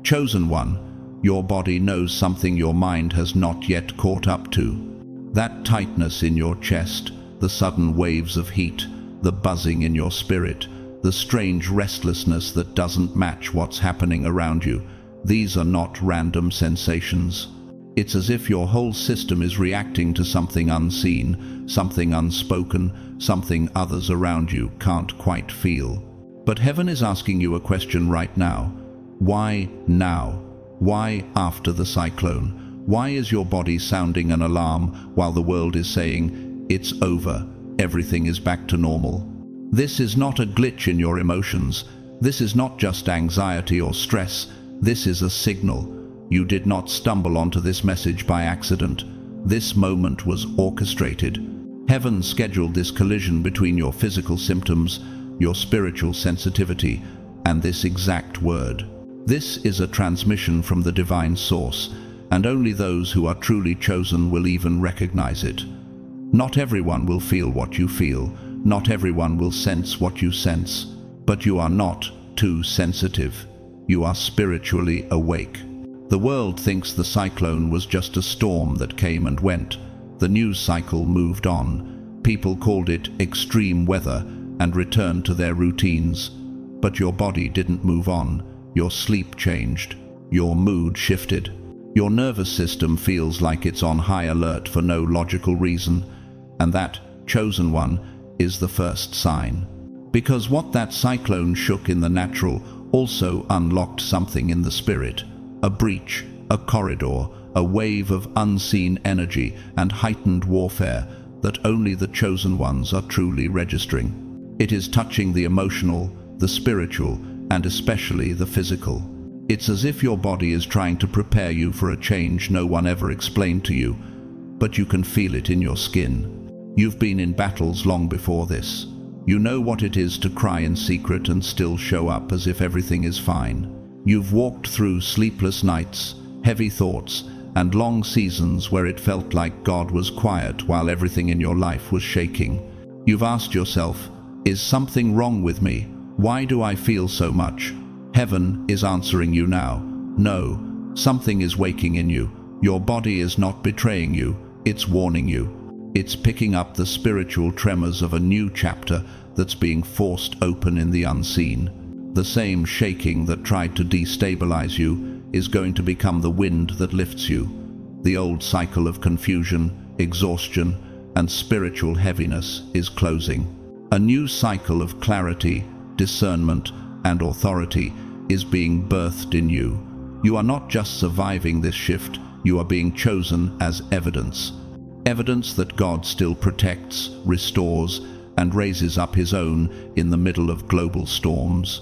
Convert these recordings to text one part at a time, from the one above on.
Chosen one, your body knows something your mind has not yet caught up to. That tightness in your chest, the sudden waves of heat, the buzzing in your spirit, the strange restlessness that doesn't match what's happening around you, these are not random sensations. It's as if your whole system is reacting to something unseen, something unspoken, something others around you can't quite feel. But heaven is asking you a question right now. Why now? Why after the cyclone? Why is your body sounding an alarm while the world is saying, it's over, everything is back to normal? This is not a glitch in your emotions. This is not just anxiety or stress. This is a signal. You did not stumble onto this message by accident. This moment was orchestrated. Heaven scheduled this collision between your physical symptoms, your spiritual sensitivity, and this exact word. This is a transmission from the divine source, and only those who are truly chosen will even recognize it. Not everyone will feel what you feel. Not everyone will sense what you sense. But you are not too sensitive. You are spiritually awake. The world thinks the cyclone was just a storm that came and went. The news cycle moved on. People called it extreme weather and returned to their routines. But your body didn't move on. Your sleep changed. Your mood shifted. Your nervous system feels like it's on high alert for no logical reason. And that, chosen one, is the first sign. Because what that cyclone shook in the natural also unlocked something in the spirit. A breach, a corridor, a wave of unseen energy and heightened warfare that only the chosen ones are truly registering. It is touching the emotional, the spiritual, and especially the physical. It's as if your body is trying to prepare you for a change no one ever explained to you, but you can feel it in your skin. You've been in battles long before this. You know what it is to cry in secret and still show up as if everything is fine. You've walked through sleepless nights, heavy thoughts, and long seasons where it felt like God was quiet while everything in your life was shaking. You've asked yourself, is something wrong with me? Why do I feel so much? Heaven is answering you now. No, something is waking in you. Your body is not betraying you, it's warning you. It's picking up the spiritual tremors of a new chapter that's being forced open in the unseen. The same shaking that tried to destabilize you is going to become the wind that lifts you. The old cycle of confusion, exhaustion, and spiritual heaviness is closing. A new cycle of clarity, discernment, and authority is being birthed in you. You are not just surviving this shift, you are being chosen as evidence. Evidence that God still protects, restores, and raises up His own in the middle of global storms.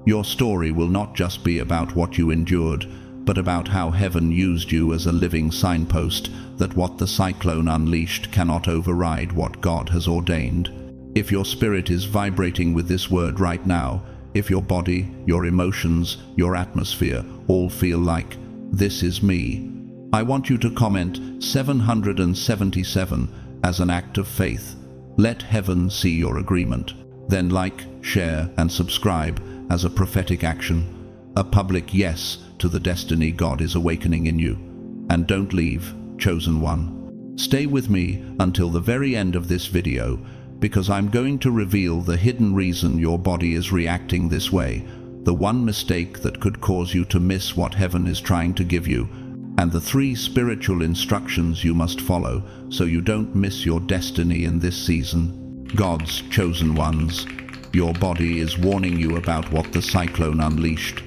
Your story will not just be about what you endured, but about how heaven used you as a living signpost that what the cyclone unleashed cannot override what God has ordained. If your spirit is vibrating with this word right now, if your body, your emotions, your atmosphere all feel like, this is me, I want you to comment 777 as an act of faith. Let heaven see your agreement. Then like, share, and subscribe as a prophetic action, a public yes to the destiny God is awakening in you. And don't leave, chosen one. Stay with me until the very end of this video, because I'm going to reveal the hidden reason your body is reacting this way, the one mistake that could cause you to miss what heaven is trying to give you, and the 3 spiritual instructions you must follow so you don't miss your destiny in this season. God's chosen ones, your body is warning you about what the cyclone unleashed.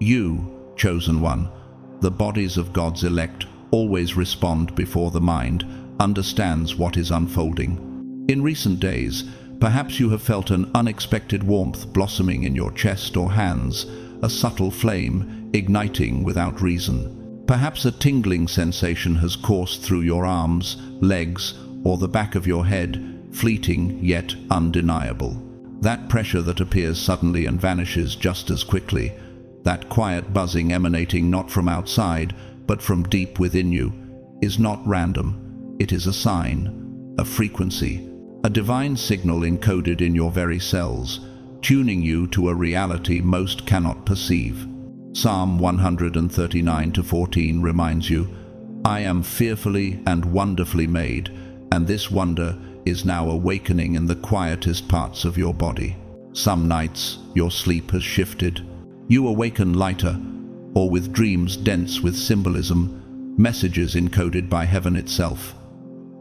You, chosen one, the bodies of God's elect always respond before the mind understands what is unfolding. In recent days, perhaps you have felt an unexpected warmth blossoming in your chest or hands, a subtle flame igniting without reason. Perhaps a tingling sensation has coursed through your arms, legs, or the back of your head, fleeting yet undeniable. That pressure that appears suddenly and vanishes just as quickly. That quiet buzzing emanating not from outside, but from deep within you, is not random. It is a sign, a frequency, a divine signal encoded in your very cells, tuning you to a reality most cannot perceive. Psalm 139:14 reminds you, "I am fearfully and wonderfully made, and this wonder is now awakening in the quietest parts of your body." Some nights your sleep has shifted. You awaken lighter, or with dreams dense with symbolism, messages encoded by heaven itself.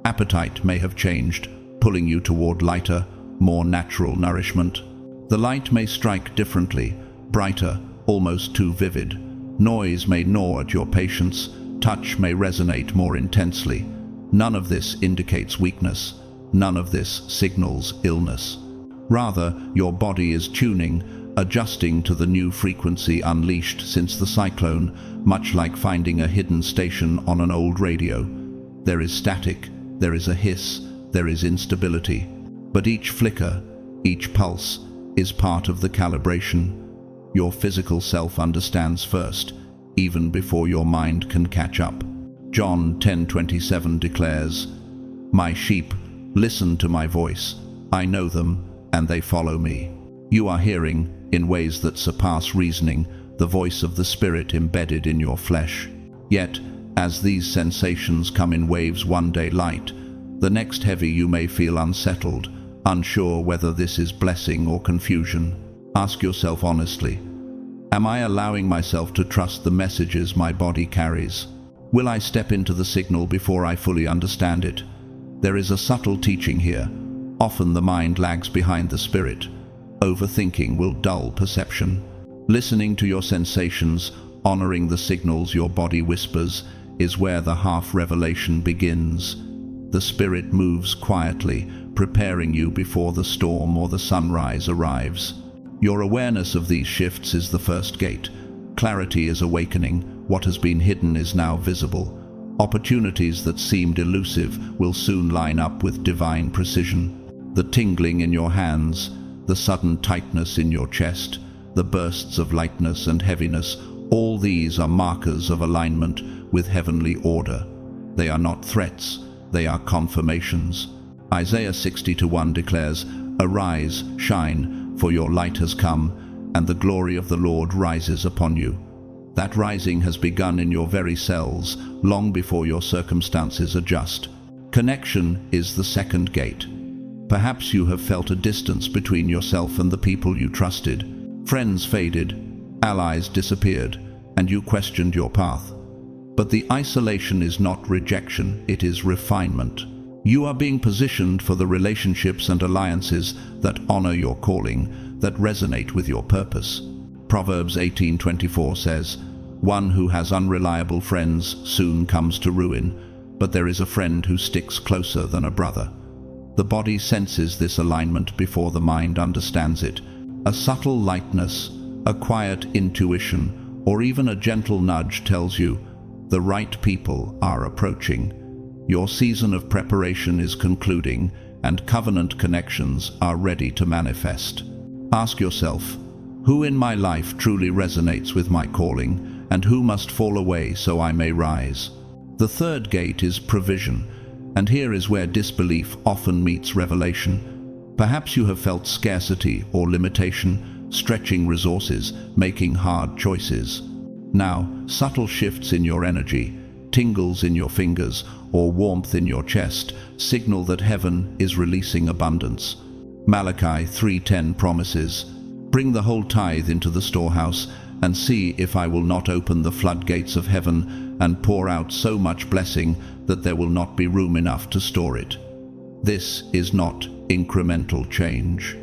Appetite may have changed, pulling you toward lighter, more natural nourishment. The light may strike differently, brighter, almost too vivid. Noise may gnaw at your patience, touch may resonate more intensely. None of this indicates weakness. None of this signals illness. Rather, your body is tuning, adjusting to the new frequency unleashed since the cyclone, much like finding a hidden station on an old radio. There is static, there is a hiss, there is instability. But each flicker, each pulse, is part of the calibration. Your physical self understands first, even before your mind can catch up. John 10:27 declares, "My sheep listen to my voice. I know them, and they follow me." You are hearing, in ways that surpass reasoning, the voice of the Spirit embedded in your flesh. Yet, as these sensations come in waves, one day light, the next heavy, you may feel unsettled, unsure whether this is blessing or confusion. Ask yourself honestly, am I allowing myself to trust the messages my body carries? Will I step into the signal before I fully understand it? There is a subtle teaching here. Often the mind lags behind the spirit. Overthinking will dull perception. Listening to your sensations, honoring the signals your body whispers, is where the half-revelation begins. The spirit moves quietly, preparing you before the storm or the sunrise arrives. Your awareness of these shifts is the first gate. Clarity is awakening. What has been hidden is now visible. Opportunities that seemed elusive will soon line up with divine precision. The tingling in your hands, the sudden tightness in your chest, the bursts of lightness and heaviness, all these are markers of alignment with heavenly order. They are not threats, they are confirmations. Isaiah 60:1 declares, "Arise, shine, for your light has come, and the glory of the Lord rises upon you." That rising has begun in your very cells, long before your circumstances adjust. Connection is the second gate. Perhaps you have felt a distance between yourself and the people you trusted. Friends faded, allies disappeared, and you questioned your path. But the isolation is not rejection, it is refinement. You are being positioned for the relationships and alliances that honor your calling, that resonate with your purpose. Proverbs 18:24 says, "One who has unreliable friends soon comes to ruin, but there is a friend who sticks closer than a brother." The body senses this alignment before the mind understands it. A subtle lightness, a quiet intuition, or even a gentle nudge tells you the right people are approaching. Your season of preparation is concluding, and covenant connections are ready to manifest. Ask yourself, who in my life truly resonates with my calling, and who must fall away so I may rise? The third gate is provision, and here is where disbelief often meets revelation. Perhaps you have felt scarcity or limitation, stretching resources, making hard choices. Now, subtle shifts in your energy, tingles in your fingers, or warmth in your chest signal that heaven is releasing abundance. Malachi 3:10 promises, "Bring the whole tithe into the storehouse, and see if I will not open the floodgates of heaven and pour out so much blessing that there will not be room enough to store it." This is not incremental change.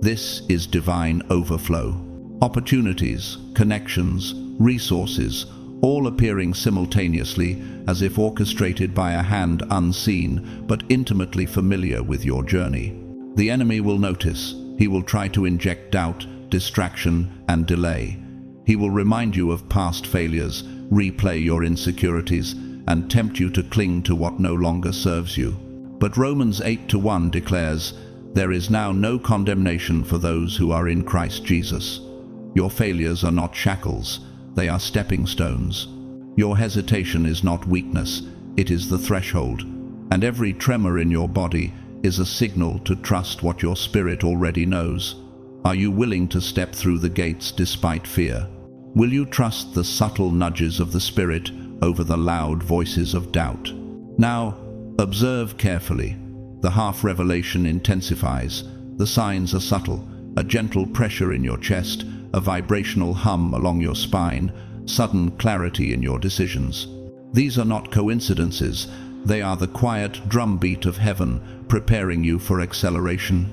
This is divine overflow. Opportunities, connections, resources, all appearing simultaneously as if orchestrated by a hand unseen but intimately familiar with your journey. The enemy will notice. He will try to inject doubt, distraction, and delay. He will remind you of past failures, replay your insecurities, and tempt you to cling to what no longer serves you. But Romans 8:1 declares, "There is now no condemnation for those who are in Christ Jesus." Your failures are not shackles, they are stepping stones. Your hesitation is not weakness, it is the threshold. And every tremor in your body is a signal to trust what your spirit already knows. Are you willing to step through the gates despite fear? Will you trust the subtle nudges of the Spirit over the loud voices of doubt? Now, observe carefully. The half-revelation intensifies. The signs are subtle, a gentle pressure in your chest, a vibrational hum along your spine, sudden clarity in your decisions. These are not coincidences, they are the quiet drumbeat of heaven preparing you for acceleration.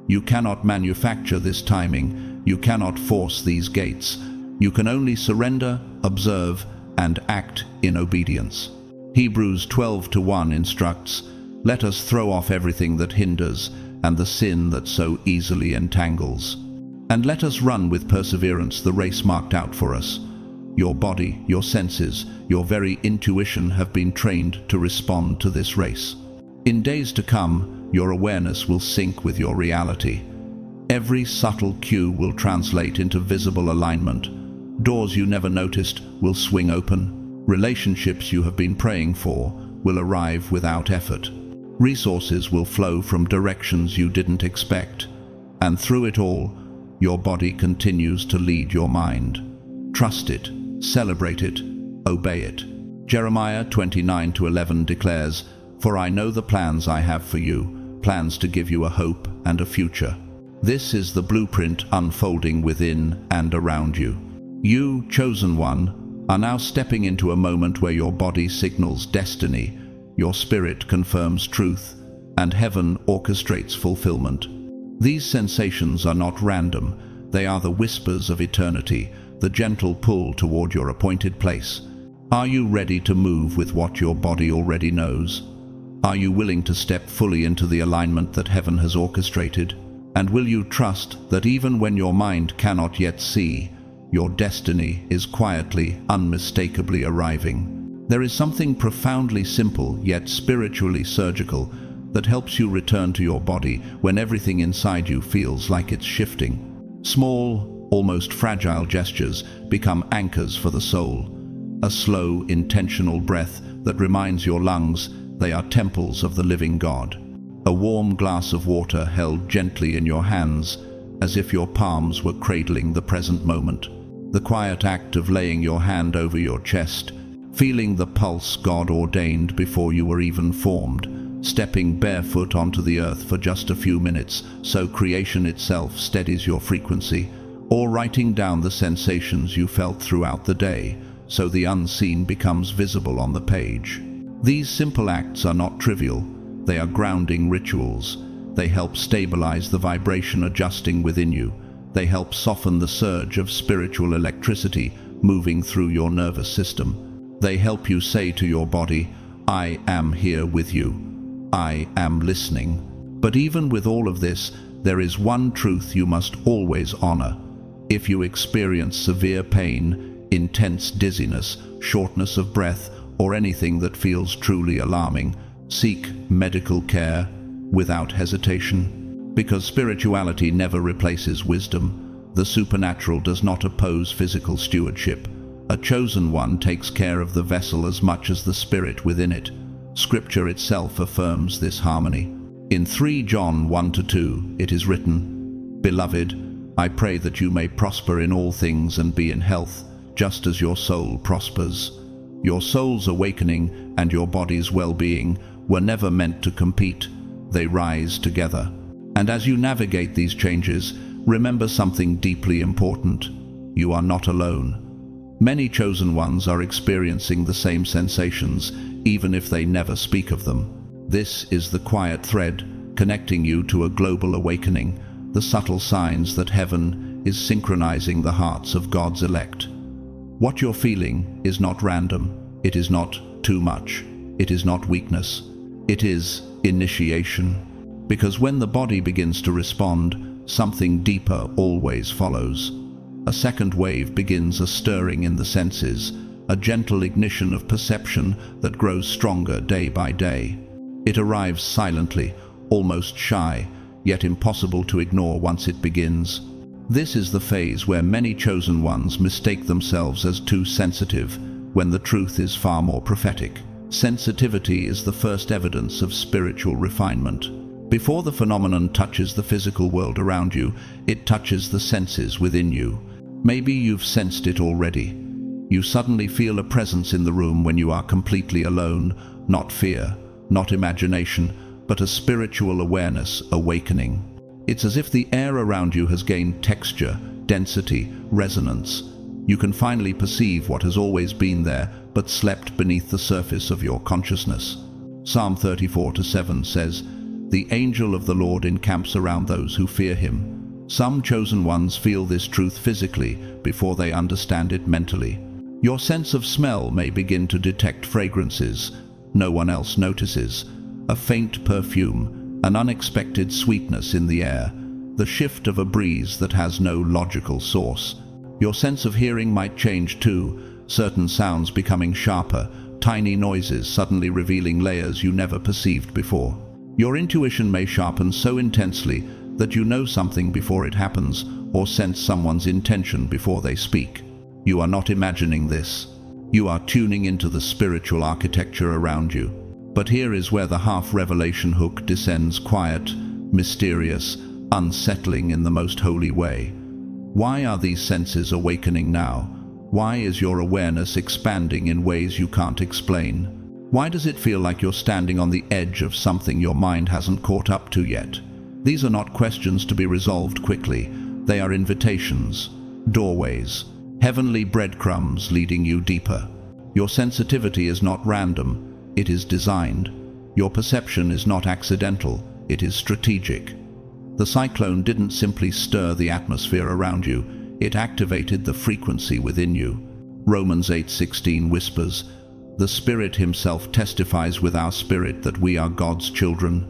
You cannot manufacture this timing, you cannot force these gates. You can only surrender, observe, and act in obedience. Hebrews 12:1 instructs, "Let us throw off everything that hinders, and the sin that so easily entangles. And let us run with perseverance the race marked out for us." Your body, your senses, your very intuition have been trained to respond to this race. In days to come, your awareness will sync with your reality. Every subtle cue will translate into visible alignment. Doors you never noticed will swing open. Relationships you have been praying for will arrive without effort. Resources will flow from directions you didn't expect. And through it all, your body continues to lead your mind. Trust it, celebrate it, obey it. Jeremiah 29:11 declares, "For I know the plans I have for you, plans to give you a hope and a future." This is the blueprint unfolding within and around you. You, chosen one, are now stepping into a moment where your body signals destiny, your spirit confirms truth, and heaven orchestrates fulfillment. These sensations are not random, they are the whispers of eternity, the gentle pull toward your appointed place. Are you ready to move with what your body already knows? Are you willing to step fully into the alignment that heaven has orchestrated? And will you trust that even when your mind cannot yet see, your destiny is quietly, unmistakably arriving? There is something profoundly simple yet spiritually surgical that helps you return to your body when everything inside you feels like it's shifting. Small, almost fragile gestures become anchors for the soul. A slow, intentional breath that reminds your lungs they are temples of the living God. A warm glass of water held gently in your hands, as if your palms were cradling the present moment. The quiet act of laying your hand over your chest, feeling the pulse God ordained before you were even formed, stepping barefoot onto the earth for just a few minutes so creation itself steadies your frequency, or writing down the sensations you felt throughout the day so the unseen becomes visible on the page. These simple acts are not trivial, they are grounding rituals. They help stabilize the vibration adjusting within you. They help soften the surge of spiritual electricity moving through your nervous system. They help you say to your body, "I am here with you. I am listening." But even with all of this, there is one truth you must always honor. If you experience severe pain, intense dizziness, shortness of breath, or anything that feels truly alarming, seek medical care without hesitation. Because spirituality never replaces wisdom. The supernatural does not oppose physical stewardship. A chosen one takes care of the vessel as much as the spirit within it. Scripture itself affirms this harmony. In 3 John 1-2, it is written, "Beloved, I pray that you may prosper in all things and be in health, just as your soul prospers." Your soul's awakening and your body's well-being were never meant to compete. They rise together. And as you navigate these changes, remember something deeply important. You are not alone. Many chosen ones are experiencing the same sensations, even if they never speak of them. This is the quiet thread connecting you to a global awakening, the subtle signs that heaven is synchronizing the hearts of God's elect. What you're feeling is not random. It is not too much. It is not weakness. It is initiation. Because when the body begins to respond, something deeper always follows. A second wave begins a stirring in the senses, a gentle ignition of perception that grows stronger day by day. It arrives silently, almost shy, yet impossible to ignore once it begins. This is the phase where many chosen ones mistake themselves as too sensitive, when the truth is far more prophetic. Sensitivity is the first evidence of spiritual refinement. Before the phenomenon touches the physical world around you, it touches the senses within you. Maybe you've sensed it already. You suddenly feel a presence in the room when you are completely alone, not fear, not imagination, but a spiritual awareness awakening. It's as if the air around you has gained texture, density, resonance. You can finally perceive what has always been there, but slept beneath the surface of your consciousness. Psalm 34:7 says, "The angel of the Lord encamps around those who fear him." Some chosen ones feel this truth physically before they understand it mentally. Your sense of smell may begin to detect fragrances no one else notices, a faint perfume, an unexpected sweetness in the air, the shift of a breeze that has no logical source. Your sense of hearing might change too, certain sounds becoming sharper, tiny noises suddenly revealing layers you never perceived before. Your intuition may sharpen so intensely that you know something before it happens, or sense someone's intention before they speak. You are not imagining this. You are tuning into the spiritual architecture around you. But here is where the half-revelation hook descends, quiet, mysterious, unsettling in the most holy way. Why are these senses awakening now? Why is your awareness expanding in ways you can't explain? Why does it feel like you're standing on the edge of something your mind hasn't caught up to yet? These are not questions to be resolved quickly. They are invitations, doorways, heavenly breadcrumbs leading you deeper. Your sensitivity is not random, it is designed. Your perception is not accidental, it is strategic. The cyclone didn't simply stir the atmosphere around you, it activated the frequency within you. Romans 8:16 whispers, "The Spirit himself testifies with our spirit that we are God's children."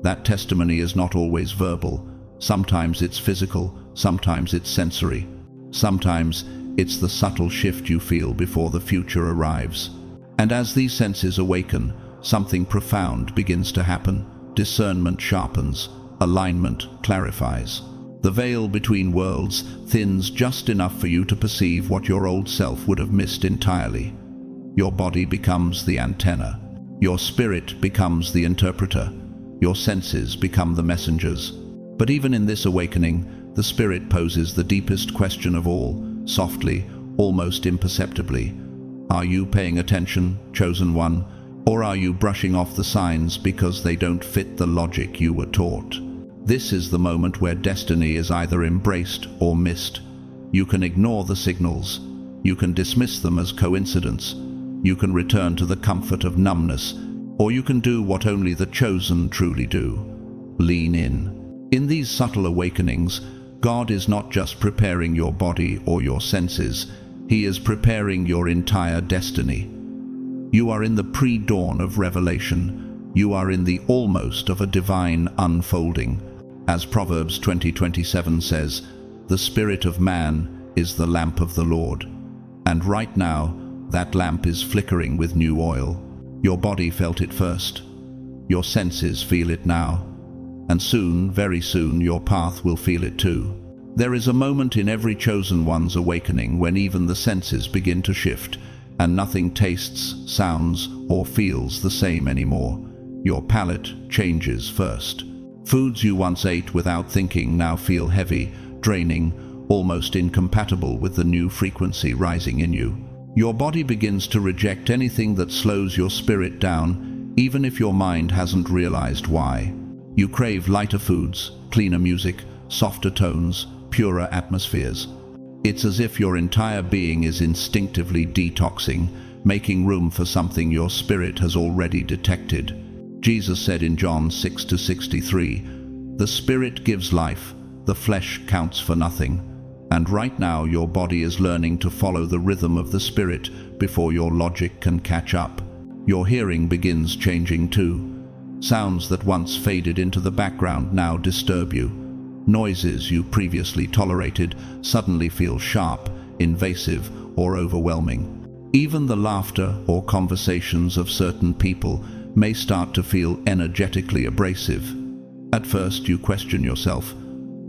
That testimony is not always verbal. Sometimes it's physical, sometimes it's sensory. Sometimes it's the subtle shift you feel before the future arrives. And as these senses awaken, something profound begins to happen. Discernment sharpens, alignment clarifies. The veil between worlds thins just enough for you to perceive what your old self would have missed entirely. Your body becomes the antenna. Your spirit becomes the interpreter. Your senses become the messengers. But even in this awakening, the spirit poses the deepest question of all, softly, almost imperceptibly. Are you paying attention, chosen one, or are you brushing off the signs because they don't fit the logic you were taught? This is the moment where destiny is either embraced or missed. You can ignore the signals. You can dismiss them as coincidence. You can return to the comfort of numbness, or you can do what only the chosen truly do. Lean in. In these subtle awakenings, God is not just preparing your body or your senses, He is preparing your entire destiny. You are in the pre-dawn of revelation. You are in the almost of a divine unfolding. As Proverbs 20:27 says, "The spirit of man is the lamp of the Lord." And right now, that lamp is flickering with new oil. Your body felt it first. Your senses feel it now. And soon, very soon, your path will feel it too. There is a moment in every chosen one's awakening when even the senses begin to shift, and nothing tastes, sounds, or feels the same anymore. Your palate changes first. Foods you once ate without thinking now feel heavy, draining, almost incompatible with the new frequency rising in you. Your body begins to reject anything that slows your spirit down, even if your mind hasn't realized why. You crave lighter foods, cleaner music, softer tones, purer atmospheres. It's as if your entire being is instinctively detoxing, making room for something your spirit has already detected. Jesus said in John 6:63, "The Spirit gives life, the flesh counts for nothing." And right now your body is learning to follow the rhythm of the Spirit before your logic can catch up. Your hearing begins changing too. Sounds that once faded into the background now disturb you. Noises you previously tolerated suddenly feel sharp, invasive, or overwhelming. Even the laughter or conversations of certain people may start to feel energetically abrasive. At first you question yourself.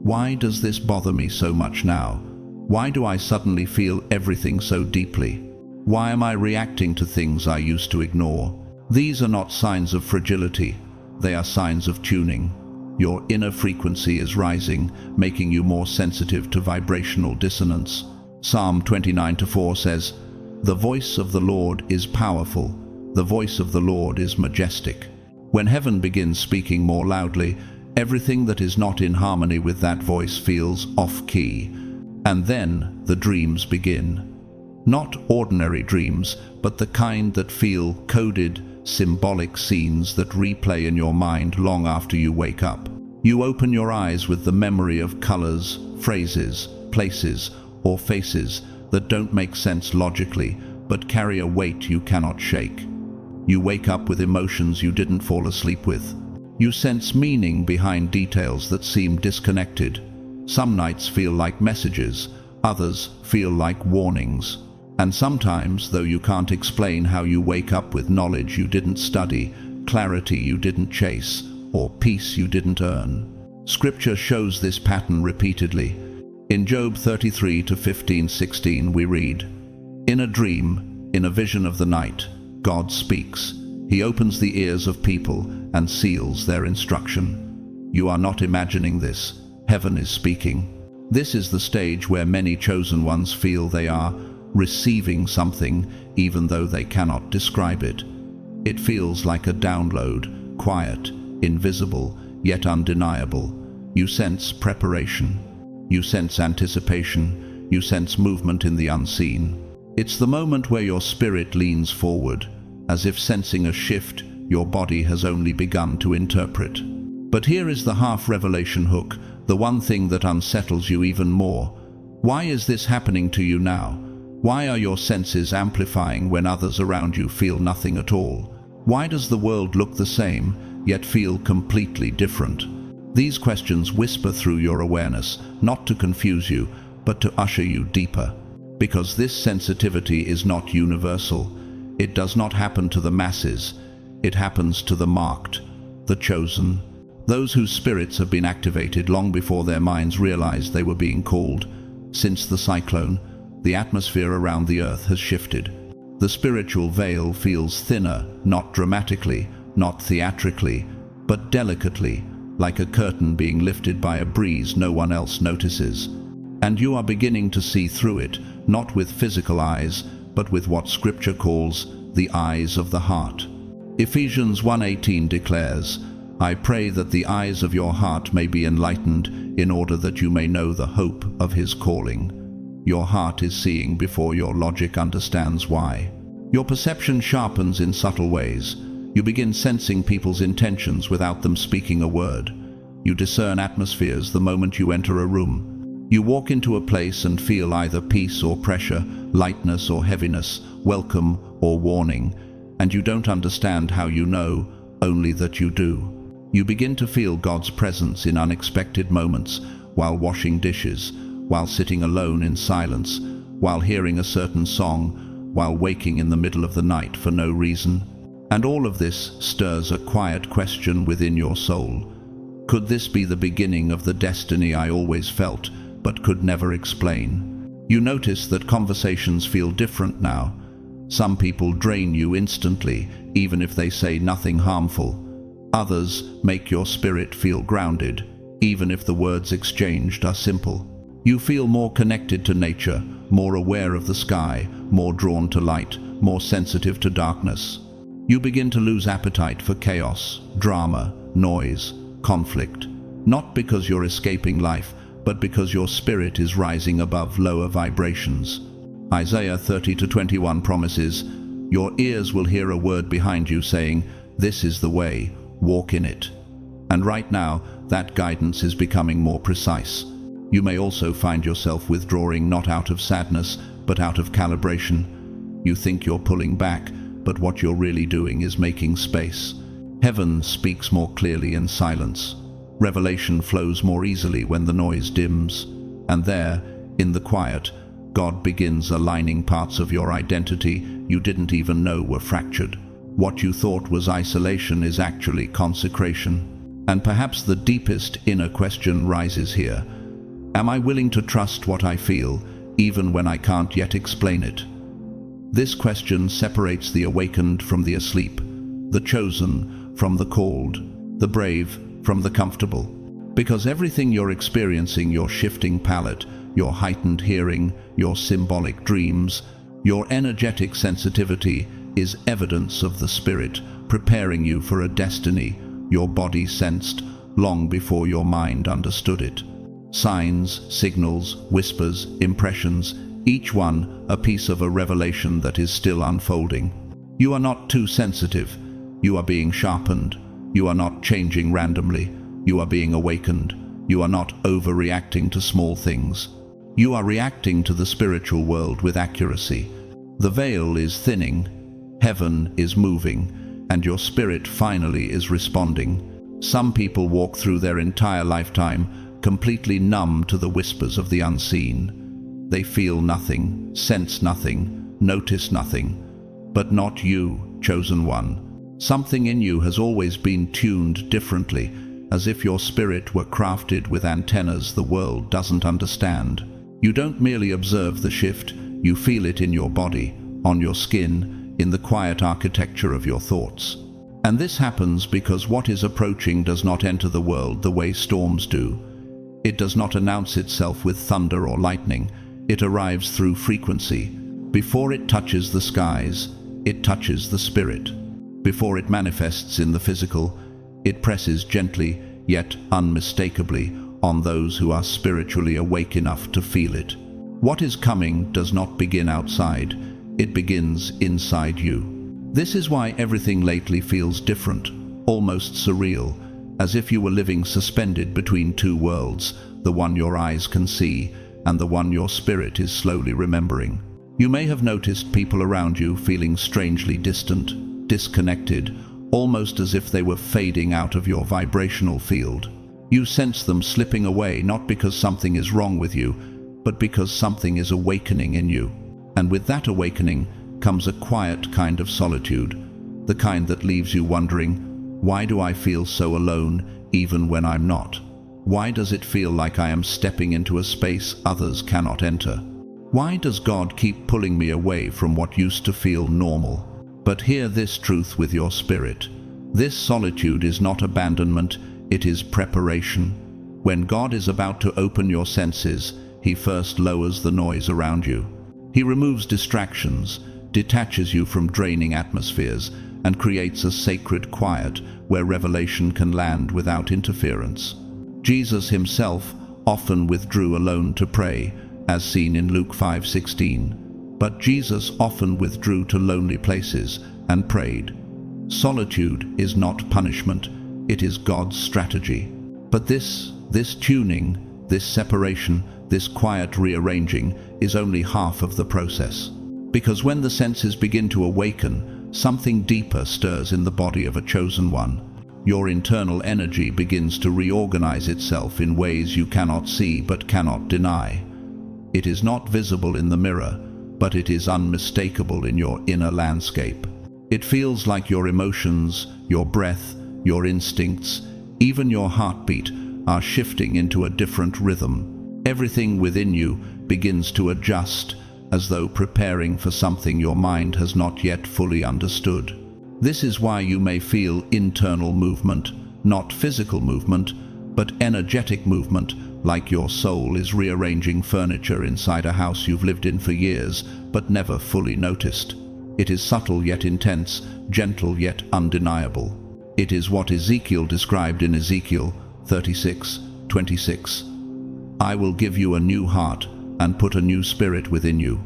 Why does this bother me so much now? Why do I suddenly feel everything so deeply? Why am I reacting to things I used to ignore? These are not signs of fragility, they are signs of tuning. Your inner frequency is rising, making you more sensitive to vibrational dissonance. Psalm 29:4 says, "The voice of the Lord is powerful, the voice of the Lord is majestic." When heaven begins speaking more loudly, everything that is not in harmony with that voice feels off-key. And then the dreams begin. Not ordinary dreams, but the kind that feel coded, symbolic scenes that replay in your mind long after you wake up. You open your eyes with the memory of colors, phrases, places, or faces that don't make sense logically, but carry a weight you cannot shake. You wake up with emotions you didn't fall asleep with. You sense meaning behind details that seem disconnected. Some nights feel like messages, others feel like warnings. And sometimes, though you can't explain how you wake up with knowledge you didn't study, clarity you didn't chase, or peace you didn't earn. Scripture shows this pattern repeatedly. In Job 33:15-16 we read, "In a dream, in a vision of the night, God speaks. He opens the ears of people and seals their instruction." You are not imagining this. Heaven is speaking. This is the stage where many chosen ones feel they are receiving something even though they cannot describe it. It feels like a download, quiet, invisible, yet undeniable. You sense preparation. You sense anticipation. You sense movement in the unseen. It's the moment where your spirit leans forward, as if sensing a shift your body has only begun to interpret. But here is the half-revelation hook, the one thing that unsettles you even more. Why is this happening to you now? Why are your senses amplifying when others around you feel nothing at all? Why does the world look the same, yet feel completely different? These questions whisper through your awareness, not to confuse you, but to usher you deeper. Because this sensitivity is not universal. It does not happen to the masses. It happens to the marked, the chosen, those whose spirits have been activated long before their minds realized they were being called. Since the cyclone, the atmosphere around the earth has shifted. The spiritual veil feels thinner, not dramatically, not theatrically, but delicately, like a curtain being lifted by a breeze no one else notices. And you are beginning to see through it, not with physical eyes, but with what Scripture calls the eyes of the heart. Ephesians 1:18 declares, "I pray that the eyes of your heart may be enlightened, in order that you may know the hope of His calling." Your heart is seeing before your logic understands why. Your perception sharpens in subtle ways. You begin sensing people's intentions without them speaking a word. You discern atmospheres the moment you enter a room. You walk into a place and feel either peace or pressure, lightness or heaviness, welcome or warning, and you don't understand how you know, only that you do. You begin to feel God's presence in unexpected moments, while washing dishes, while sitting alone in silence, while hearing a certain song, while waking in the middle of the night for no reason. And all of this stirs a quiet question within your soul. Could this be the beginning of the destiny I always felt, but could never explain? You notice that conversations feel different now. Some people drain you instantly, even if they say nothing harmful. Others make your spirit feel grounded, even if the words exchanged are simple. You feel more connected to nature, more aware of the sky, more drawn to light, more sensitive to darkness. You begin to lose appetite for chaos, drama, noise, conflict, not because you're escaping life, but because your spirit is rising above lower vibrations. Isaiah 30:21 promises, "Your ears will hear a word behind you saying, 'This is the way, walk in it.'" And right now, that guidance is becoming more precise. You may also find yourself withdrawing not out of sadness, but out of calibration. You think you're pulling back, but what you're really doing is making space. Heaven speaks more clearly in silence. Revelation flows more easily when the noise dims. And there, in the quiet, God begins aligning parts of your identity you didn't even know were fractured. What you thought was isolation is actually consecration. And perhaps the deepest inner question rises here. Am I willing to trust what I feel, even when I can't yet explain it? This question separates the awakened from the asleep, the chosen from the called, the brave from the comfortable. Because everything you're experiencing, your shifting palate, your heightened hearing, your symbolic dreams, your energetic sensitivity, is evidence of the Spirit preparing you for a destiny your body sensed long before your mind understood it. Signs, signals, whispers, impressions, each one a piece of a revelation that is still unfolding. You are not too sensitive. You are being sharpened. You are not changing randomly. You are being awakened. You are not overreacting to small things. You are reacting to the spiritual world with accuracy. The veil is thinning, heaven is moving, and your spirit finally is responding. Some people walk through their entire lifetime completely numb to the whispers of the unseen. They feel nothing, sense nothing, notice nothing. But not you, chosen one. Something in you has always been tuned differently, as if your spirit were crafted with antennas the world doesn't understand. You don't merely observe the shift, you feel it in your body, on your skin, in the quiet architecture of your thoughts. And this happens because what is approaching does not enter the world the way storms do. It does not announce itself with thunder or lightning. It arrives through frequency. Before it touches the skies, it touches the spirit. Before it manifests in the physical, it presses gently, yet unmistakably, on those who are spiritually awake enough to feel it. What is coming does not begin outside. It begins inside you. This is why everything lately feels different, almost surreal, as if you were living suspended between two worlds, the one your eyes can see and the one your spirit is slowly remembering. You may have noticed people around you feeling strangely distant, disconnected, almost as if they were fading out of your vibrational field. You sense them slipping away, not because something is wrong with you, but because something is awakening in you. And with that awakening comes a quiet kind of solitude, the kind that leaves you wondering, why do I feel so alone even when I'm not? Why does it feel like I am stepping into a space others cannot enter? Why does God keep pulling me away from what used to feel normal? But hear this truth with your spirit. This solitude is not abandonment, it is preparation. When God is about to open your senses, He first lowers the noise around you. He removes distractions, detaches you from draining atmospheres, and creates a sacred quiet where revelation can land without interference. Jesus himself often withdrew alone to pray, as seen in Luke 5:16. But Jesus often withdrew to lonely places and prayed. Solitude is not punishment, it is God's strategy. But this tuning, this separation, this quiet rearranging is only half of the process. Because when the senses begin to awaken, something deeper stirs in the body of a chosen one. Your internal energy begins to reorganize itself in ways you cannot see but cannot deny. It is not visible in the mirror, but it is unmistakable in your inner landscape. It feels like your emotions, your breath, your instincts, even your heartbeat are shifting into a different rhythm. Everything within you begins to adjust, as though preparing for something your mind has not yet fully understood. This is why you may feel internal movement, not physical movement, but energetic movement, like your soul is rearranging furniture inside a house you've lived in for years, but never fully noticed. It is subtle yet intense, gentle yet undeniable. It is what Ezekiel described in Ezekiel 36:26. I will give you a new heart and put a new spirit within you.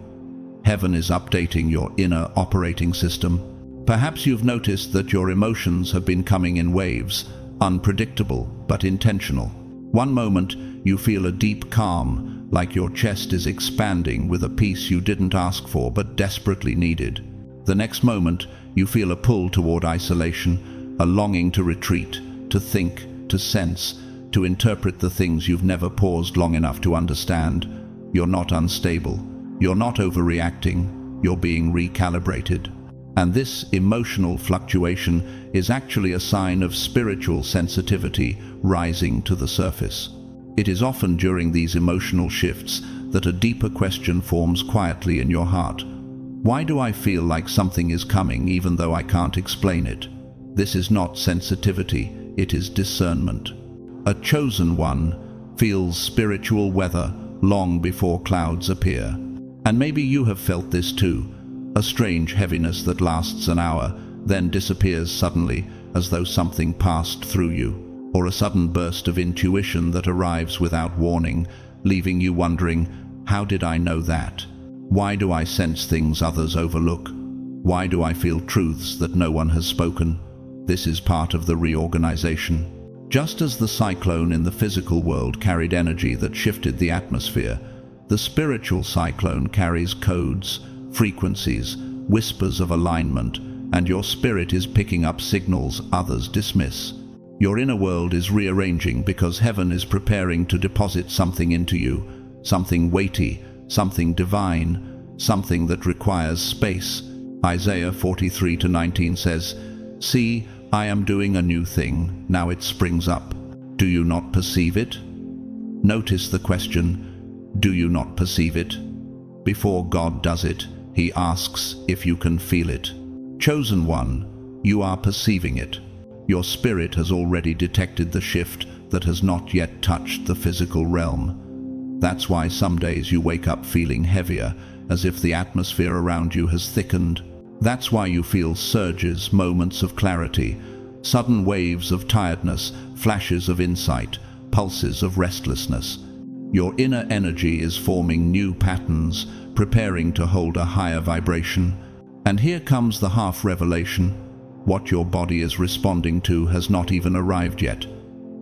Heaven is updating your inner operating system. Perhaps you've noticed that your emotions have been coming in waves, unpredictable but intentional. One moment you feel a deep calm, like your chest is expanding with a peace you didn't ask for but desperately needed. The next moment you feel a pull toward isolation, a longing to retreat, to think, to sense, to interpret the things you've never paused long enough to understand. You're not unstable. You're not overreacting. You're being recalibrated. And this emotional fluctuation is actually a sign of spiritual sensitivity rising to the surface. It is often during these emotional shifts that a deeper question forms quietly in your heart. Why do I feel like something is coming even though I can't explain it? This is not sensitivity, it is discernment. A chosen one feels spiritual weather long before clouds appear. And maybe you have felt this too. A strange heaviness that lasts an hour, then disappears suddenly as though something passed through you, or a sudden burst of intuition that arrives without warning, leaving you wondering, how did I know that? Why do I sense things others overlook? Why do I feel truths that no one has spoken? This is part of the reorganization. Just as the cyclone in the physical world carried energy that shifted the atmosphere, the spiritual cyclone carries codes, frequencies, whispers of alignment, and your spirit is picking up signals others dismiss. Your inner world is rearranging because heaven is preparing to deposit something into you, something weighty, something divine, something that requires space. Isaiah 43:19 says, "See, I am doing a new thing, now it springs up. Do you not perceive it?" Notice the question, do you not perceive it? Before God does it, He asks if you can feel it. Chosen one, you are perceiving it. Your spirit has already detected the shift that has not yet touched the physical realm. That's why some days you wake up feeling heavier, as if the atmosphere around you has thickened. That's why you feel surges, moments of clarity, sudden waves of tiredness, flashes of insight, pulses of restlessness. Your inner energy is forming new patterns, preparing to hold a higher vibration. And here comes the half-revelation. What your body is responding to has not even arrived yet.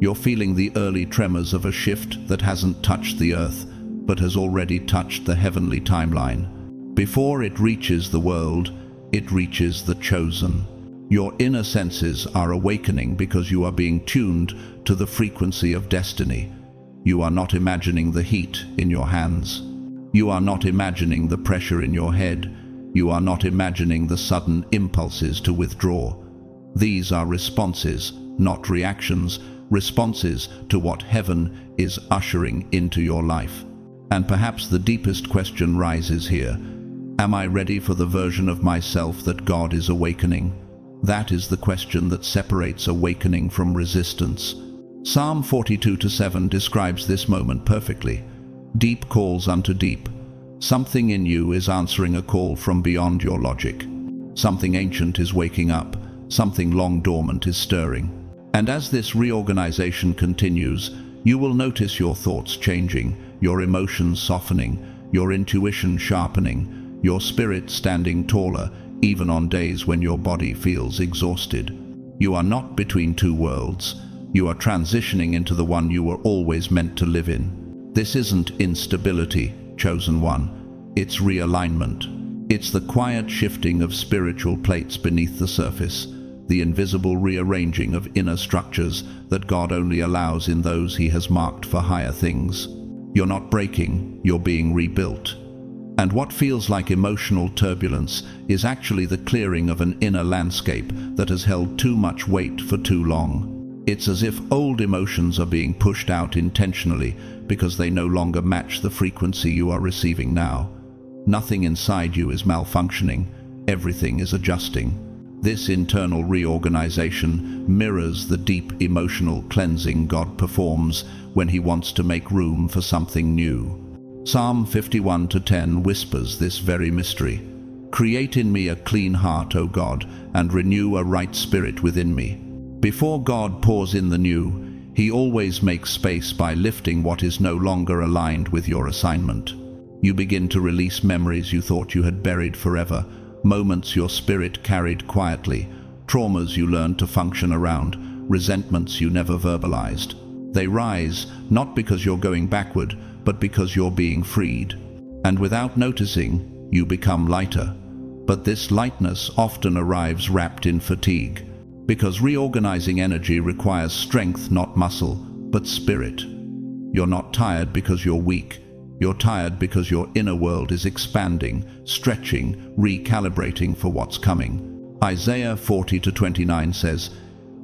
You're feeling the early tremors of a shift that hasn't touched the earth, but has already touched the heavenly timeline. Before it reaches the world, it reaches the chosen. Your inner senses are awakening because you are being tuned to the frequency of destiny. You are not imagining the heat in your hands. You are not imagining the pressure in your head. You are not imagining the sudden impulses to withdraw. These are responses, not reactions, responses to what heaven is ushering into your life. And perhaps the deepest question rises here. Am I ready for the version of myself that God is awakening? That is the question that separates awakening from resistance. Psalm 42:7 describes this moment perfectly. Deep calls unto deep. Something in you is answering a call from beyond your logic. Something ancient is waking up. Something long dormant is stirring. And as this reorganization continues, you will notice your thoughts changing, your emotions softening, your intuition sharpening, your spirit standing taller, even on days when your body feels exhausted. You are not between two worlds. You are transitioning into the one you were always meant to live in. This isn't instability, chosen one. It's realignment. It's the quiet shifting of spiritual plates beneath the surface, the invisible rearranging of inner structures that God only allows in those He has marked for higher things. You're not breaking, you're being rebuilt. And what feels like emotional turbulence is actually the clearing of an inner landscape that has held too much weight for too long. It's as if old emotions are being pushed out intentionally because they no longer match the frequency you are receiving now. Nothing inside you is malfunctioning, everything is adjusting. This internal reorganization mirrors the deep emotional cleansing God performs when He wants to make room for something new. Psalm 51:10 whispers this very mystery. Create in me a clean heart, O God, and renew a right spirit within me. Before God pours in the new, He always makes space by lifting what is no longer aligned with your assignment. You begin to release memories you thought you had buried forever, moments your spirit carried quietly, traumas you learned to function around, resentments you never verbalized. They rise, not because you're going backward, but because you're being freed. And without noticing, you become lighter. But this lightness often arrives wrapped in fatigue, because reorganizing energy requires strength, not muscle, but spirit. You're not tired because you're weak. You're tired because your inner world is expanding, stretching, recalibrating for what's coming. Isaiah 40:29 says,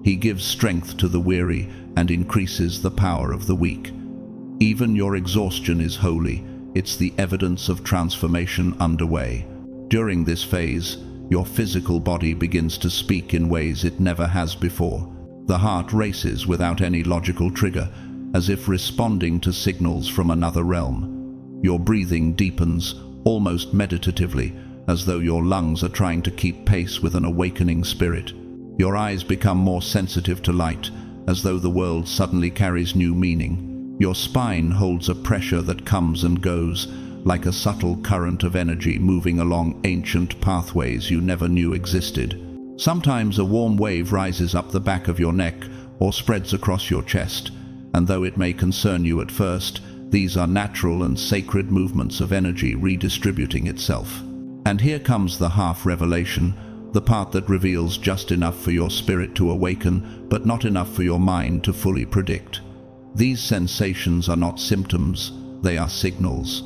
"He gives strength to the weary and increases the power of the weak." Even your exhaustion is holy. It's the evidence of transformation underway. During this phase, your physical body begins to speak in ways it never has before. The heart races without any logical trigger, as if responding to signals from another realm. Your breathing deepens, almost meditatively, as though your lungs are trying to keep pace with an awakening spirit. Your eyes become more sensitive to light, as though the world suddenly carries new meaning. Your spine holds a pressure that comes and goes, like a subtle current of energy moving along ancient pathways you never knew existed. Sometimes a warm wave rises up the back of your neck or spreads across your chest, and though it may concern you at first, these are natural and sacred movements of energy redistributing itself. And here comes the half-revelation, the part that reveals just enough for your spirit to awaken, but not enough for your mind to fully predict. These sensations are not symptoms, they are signals.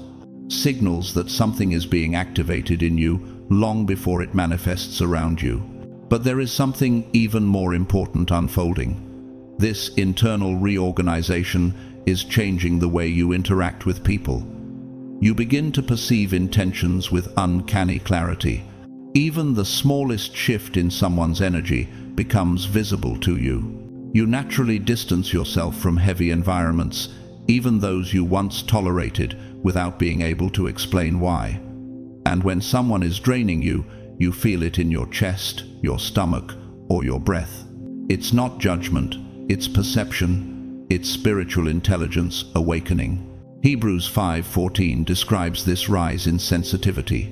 Signals that something is being activated in you long before it manifests around you. But there is something even more important unfolding. This internal reorganization is changing the way you interact with people. You begin to perceive intentions with uncanny clarity. Even the smallest shift in someone's energy becomes visible to you. You naturally distance yourself from heavy environments, even those you once tolerated, without being able to explain why. And when someone is draining you, you feel it in your chest, your stomach, or your breath. It's not judgment, it's perception, it's spiritual intelligence awakening. Hebrews 5:14 describes this rise in sensitivity.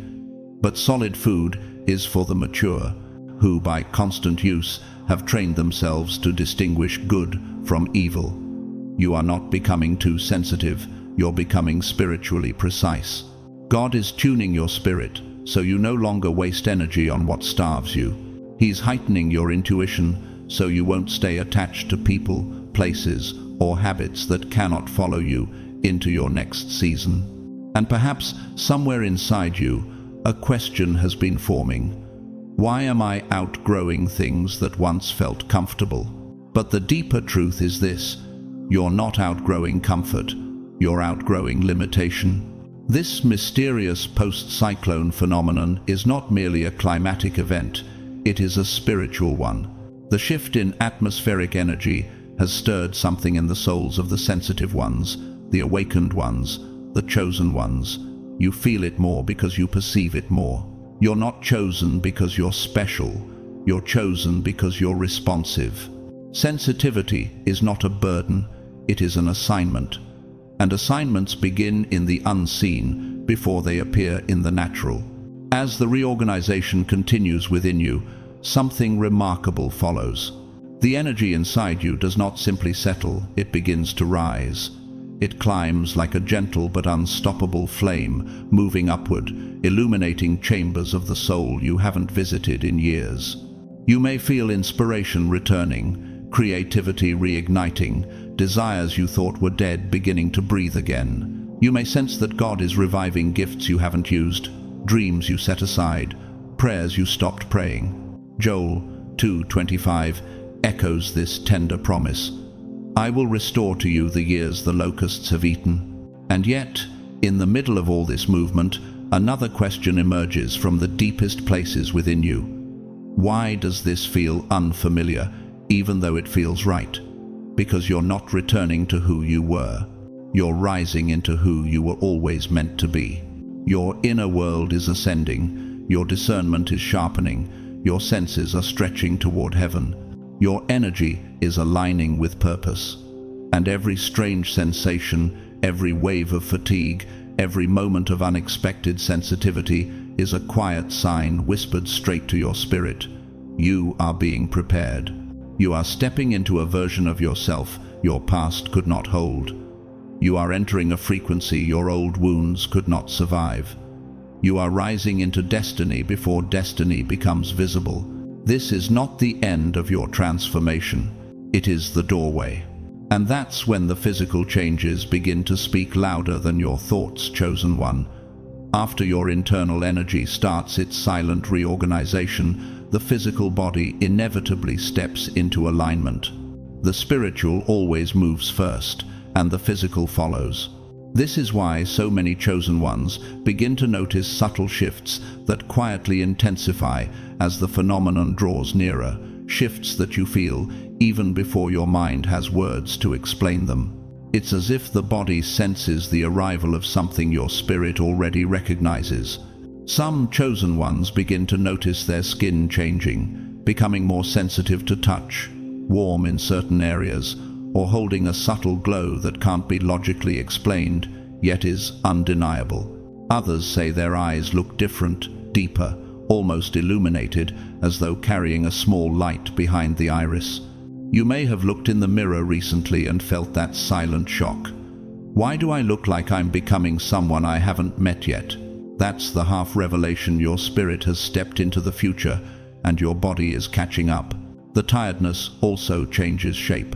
But solid food is for the mature, who by constant use have trained themselves to distinguish good from evil. You are not becoming too sensitive, you're becoming spiritually precise. God is tuning your spirit, so you no longer waste energy on what starves you. He's heightening your intuition, so you won't stay attached to people, places, or habits that cannot follow you into your next season. And perhaps somewhere inside you, a question has been forming. Why am I outgrowing things that once felt comfortable? But the deeper truth is this: you're not outgrowing comfort, you're outgrowing limitation. This mysterious post-cyclone phenomenon is not merely a climatic event, it is a spiritual one. The shift in atmospheric energy has stirred something in the souls of the sensitive ones, the awakened ones, the chosen ones. You feel it more because you perceive it more. You're not chosen because you're special. You're chosen because you're responsive. Sensitivity is not a burden, it is an assignment. And assignments begin in the unseen before they appear in the natural. As the reorganization continues within you, something remarkable follows. The energy inside you does not simply settle, it begins to rise. It climbs like a gentle but unstoppable flame, moving upward, illuminating chambers of the soul you haven't visited in years. You may feel inspiration returning, creativity reigniting, desires you thought were dead beginning to breathe again. You may sense that God is reviving gifts you haven't used, dreams you set aside, prayers you stopped praying. Joel 2:25 echoes this tender promise. I will restore to you the years the locusts have eaten. And yet, in the middle of all this movement, another question emerges from the deepest places within you. Why does this feel unfamiliar, even though it feels right? Because you're not returning to who you were. You're rising into who you were always meant to be. Your inner world is ascending, your discernment is sharpening, your senses are stretching toward heaven. Your energy is aligning with purpose. And every strange sensation, every wave of fatigue, every moment of unexpected sensitivity is a quiet sign whispered straight to your spirit. You are being prepared. You are stepping into a version of yourself your past could not hold. You are entering a frequency your old wounds could not survive. You are rising into destiny before destiny becomes visible. This is not the end of your transformation. It is the doorway. And that's when the physical changes begin to speak louder than your thoughts, chosen one. After your internal energy starts its silent reorganization, the physical body inevitably steps into alignment. The spiritual always moves first, and the physical follows. This is why so many chosen ones begin to notice subtle shifts that quietly intensify as the phenomenon draws nearer, shifts that you feel even before your mind has words to explain them. It's as if the body senses the arrival of something your spirit already recognizes. Some chosen ones begin to notice their skin changing, becoming more sensitive to touch, warm in certain areas, or holding a subtle glow that can't be logically explained, yet is undeniable. Others say their eyes look different, deeper, almost illuminated, as though carrying a small light behind the iris. You may have looked in the mirror recently and felt that silent shock. Why do I look like I'm becoming someone I haven't met yet? That's the half-revelation. Your spirit has stepped into the future, and your body is catching up. The tiredness also changes shape.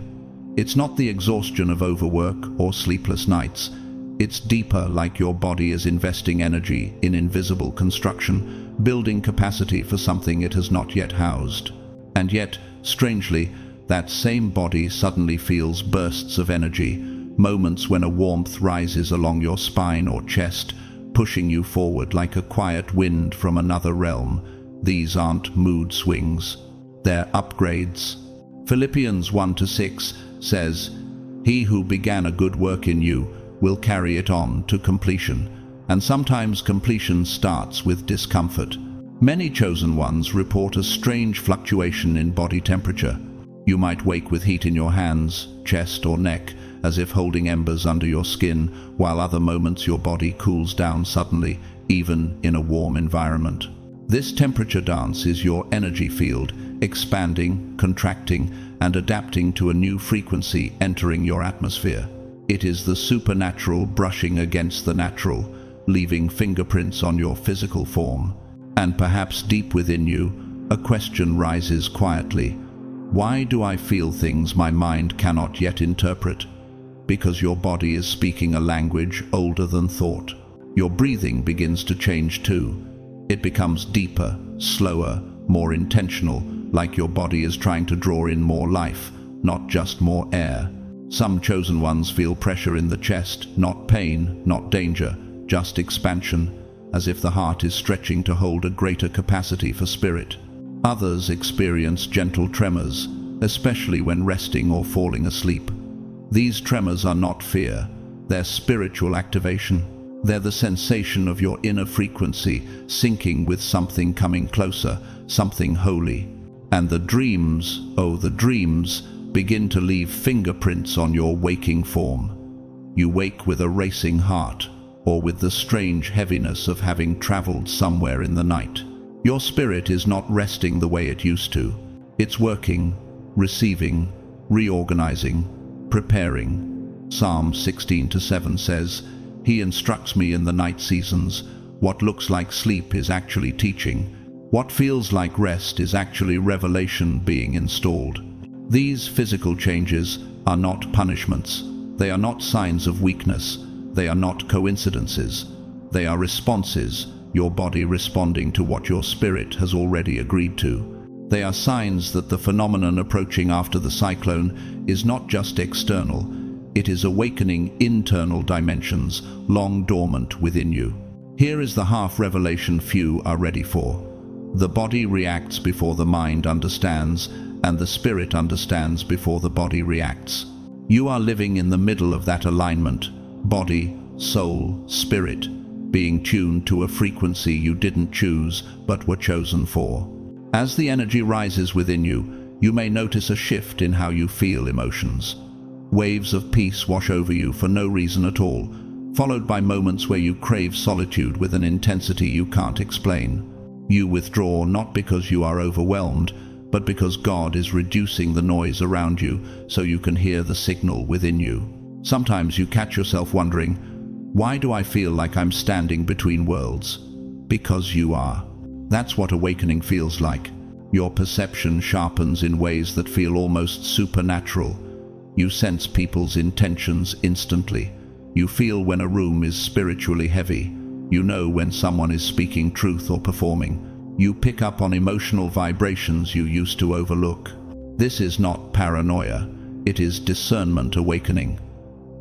It's not the exhaustion of overwork or sleepless nights. It's deeper, like your body is investing energy in invisible construction, building capacity for something it has not yet housed. And yet, strangely, that same body suddenly feels bursts of energy, moments when a warmth rises along your spine or chest, pushing you forward like a quiet wind from another realm. These aren't mood swings, they're upgrades. Philippians 1-6 says, "He who began a good work in you will carry it on to completion." And sometimes completion starts with discomfort. Many chosen ones report a strange fluctuation in body temperature. You might wake with heat in your hands, chest, or neck, as if holding embers under your skin, while other moments your body cools down suddenly, even in a warm environment. This temperature dance is your energy field, expanding, contracting, and adapting to a new frequency entering your atmosphere. It is the supernatural brushing against the natural, leaving fingerprints on your physical form. And perhaps deep within you, a question rises quietly. Why do I feel things my mind cannot yet interpret? Because your body is speaking a language older than thought. Your breathing begins to change too. It becomes deeper, slower, more intentional, like your body is trying to draw in more life, not just more air. Some chosen ones feel pressure in the chest, not pain, not danger, just expansion, as if the heart is stretching to hold a greater capacity for spirit. Others experience gentle tremors, especially when resting or falling asleep. These tremors are not fear, they're spiritual activation. They're the sensation of your inner frequency syncing with something coming closer, something holy. And the dreams, oh the dreams, begin to leave fingerprints on your waking form. You wake with a racing heart, or with the strange heaviness of having traveled somewhere in the night. Your spirit is not resting the way it used to. It's working, receiving, reorganizing, preparing. Psalm 16-7 says, "He instructs me in the night seasons. What looks like sleep is actually teaching. What feels like rest is actually revelation being installed." These physical changes are not punishments. They are not signs of weakness. They are not coincidences. They are responses, your body responding to what your spirit has already agreed to. They are signs that the phenomenon approaching after the cyclone is not just external. It is awakening internal dimensions, long dormant within you. Here is the half-revelation few are ready for. The body reacts before the mind understands, and the spirit understands before the body reacts. You are living in the middle of that alignment, body, soul, spirit, being tuned to a frequency you didn't choose but were chosen for. As the energy rises within you, you may notice a shift in how you feel emotions. Waves of peace wash over you for no reason at all, followed by moments where you crave solitude with an intensity you can't explain. You withdraw not because you are overwhelmed, but because God is reducing the noise around you so you can hear the signal within you. Sometimes you catch yourself wondering, why do I feel like I'm standing between worlds? Because you are. That's what awakening feels like. Your perception sharpens in ways that feel almost supernatural. You sense people's intentions instantly. You feel when a room is spiritually heavy. You know when someone is speaking truth or performing. You pick up on emotional vibrations you used to overlook. This is not paranoia. It is discernment awakening.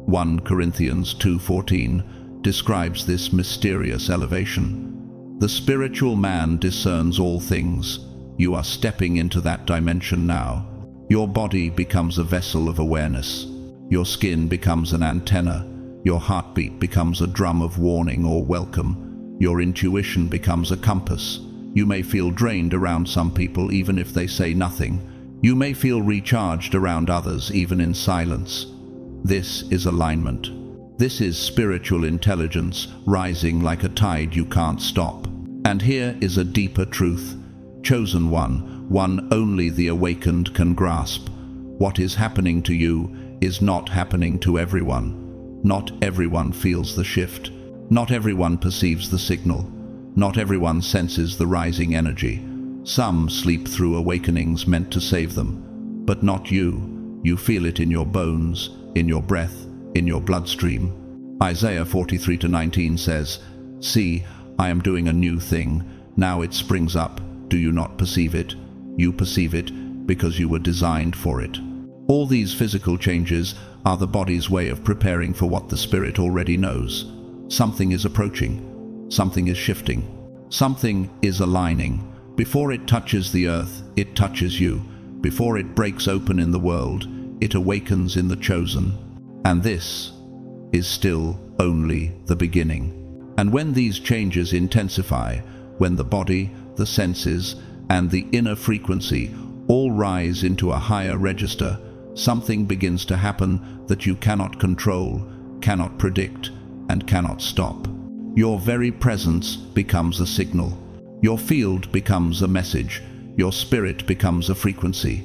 1 Corinthians 2:14 describes this mysterious elevation. The spiritual man discerns all things. You are stepping into that dimension now. Your body becomes a vessel of awareness. Your skin becomes an antenna. Your heartbeat becomes a drum of warning or welcome. Your intuition becomes a compass. You may feel drained around some people even if they say nothing. You may feel recharged around others even in silence. This is alignment. This is spiritual intelligence rising like a tide you can't stop. And here is a deeper truth. Chosen one only the awakened can grasp. What is happening to you is not happening to everyone. Not everyone feels the shift. Not everyone perceives the signal. Not everyone senses the rising energy. Some sleep through awakenings meant to save them. But not you. You feel it in your bones, in your breath, in your bloodstream. Isaiah 43:19 says, "See, I am doing a new thing. Now it springs up. Do you not perceive it? You perceive it because you were designed for it." All these physical changes are the body's way of preparing for what the spirit already knows. Something is approaching. Something is shifting. Something is aligning. Before it touches the earth, it touches you. Before it breaks open in the world, it awakens in the chosen. And this is still only the beginning. And when these changes intensify, when the body, the senses, and the inner frequency all rise into a higher register, something begins to happen that you cannot control, cannot predict, and cannot stop. Your very presence becomes a signal. Your field becomes a message. Your spirit becomes a frequency.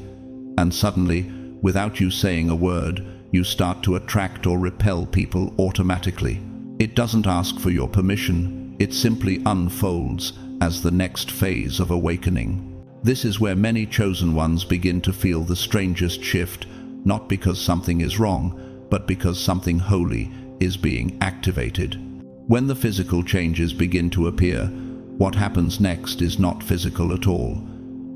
And suddenly, without you saying a word, you start to attract or repel people automatically. It doesn't ask for your permission. It simply unfolds as the next phase of awakening. This is where many chosen ones begin to feel the strangest shift, not because something is wrong, but because something holy is being activated. When the physical changes begin to appear, what happens next is not physical at all.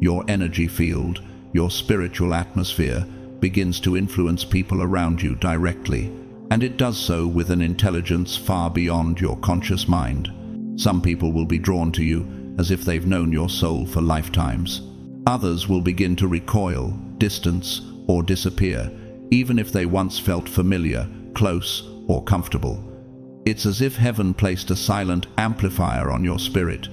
Your energy field, your spiritual atmosphere, begins to influence people around you directly, and it does so with an intelligence far beyond your conscious mind. Some people will be drawn to you as if they've known your soul for lifetimes. Others will begin to recoil, distance, or disappear, even if they once felt familiar, close, or comfortable. It's as if heaven placed a silent amplifier on your spirit.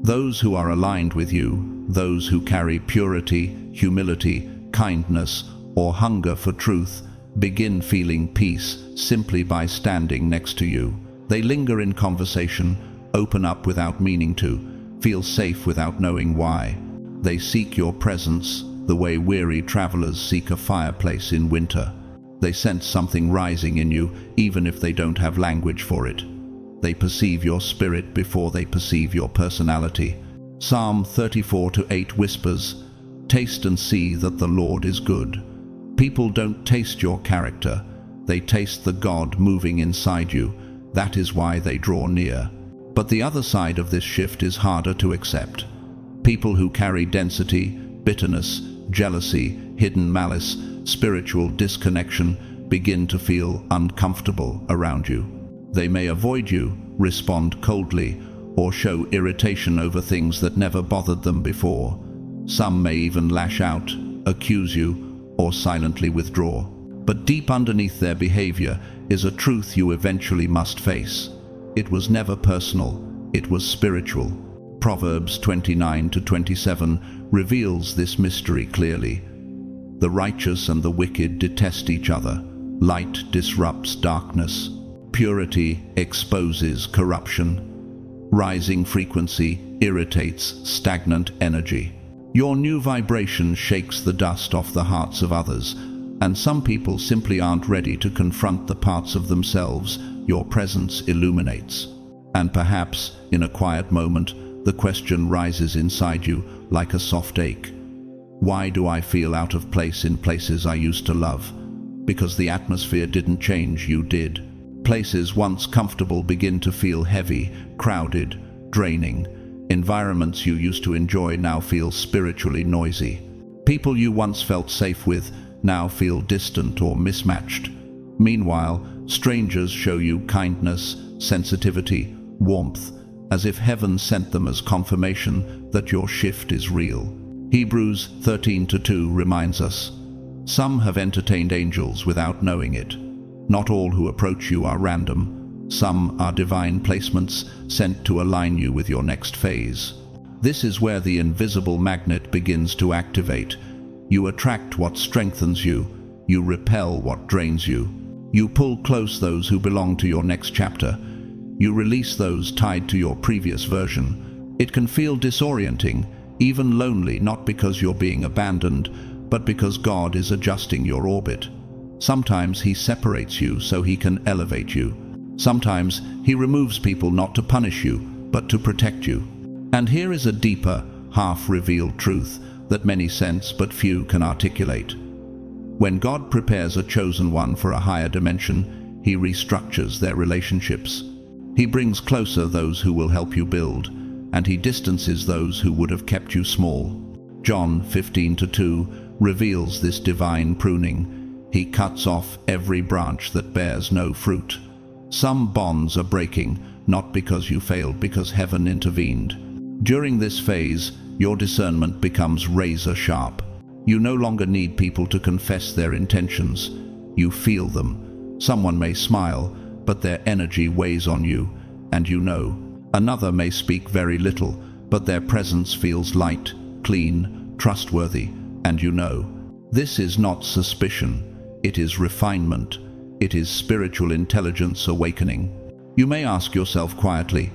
Those who are aligned with you, those who carry purity, humility, kindness, or hunger for truth, begin feeling peace simply by standing next to you. They linger in conversation, open up without meaning to, feel safe without knowing why. They seek your presence the way weary travelers seek a fireplace in winter. They sense something rising in you, even if they don't have language for it. They perceive your spirit before they perceive your personality. Psalm 34:8 whispers, "Taste and see that the Lord is good." People don't taste your character. They taste the God moving inside you. That is why they draw near. But the other side of this shift is harder to accept. People who carry density, bitterness, jealousy, hidden malice, spiritual disconnection begin to feel uncomfortable around you. They may avoid you, respond coldly, or show irritation over things that never bothered them before. Some may even lash out, accuse you, or silently withdraw. But deep underneath their behavior is a truth you eventually must face. It was never personal, it was spiritual. Proverbs 29:27 reveals this mystery clearly. The righteous and the wicked detest each other. Light disrupts darkness. Purity exposes corruption. Rising frequency irritates stagnant energy. Your new vibration shakes the dust off the hearts of others, and some people simply aren't ready to confront the parts of themselves your presence illuminates. And perhaps, in a quiet moment, the question rises inside you like a soft ache. Why do I feel out of place in places I used to love? Because the atmosphere didn't change, you did. Places once comfortable begin to feel heavy, crowded, draining. Environments you used to enjoy now feel spiritually noisy. People you once felt safe with now feel distant or mismatched. Meanwhile, strangers show you kindness, sensitivity, warmth, as if heaven sent them as confirmation that your shift is real. Hebrews 13:2 reminds us, "Some have entertained angels without knowing it. Not all who approach you are random. Some are divine placements sent to align you with your next phase." This is where the invisible magnet begins to activate. You attract what strengthens you. You repel what drains you. You pull close those who belong to your next chapter. You release those tied to your previous version. It can feel disorienting, even lonely, not because you're being abandoned, but because God is adjusting your orbit. Sometimes He separates you so He can elevate you. Sometimes He removes people not to punish you, but to protect you. And here is a deeper, half-revealed truth that many sense but few can articulate. When God prepares a chosen one for a higher dimension, He restructures their relationships. He brings closer those who will help you build, and He distances those who would have kept you small. John 15:2 reveals this divine pruning. He cuts off every branch that bears no fruit. Some bonds are breaking, not because you failed, because heaven intervened. During this phase, your discernment becomes razor sharp. You no longer need people to confess their intentions. You feel them. Someone may smile, but their energy weighs on you, and you know. Another may speak very little, but their presence feels light, clean, trustworthy, and you know. This is not suspicion. It is refinement. It is spiritual intelligence awakening. You may ask yourself quietly,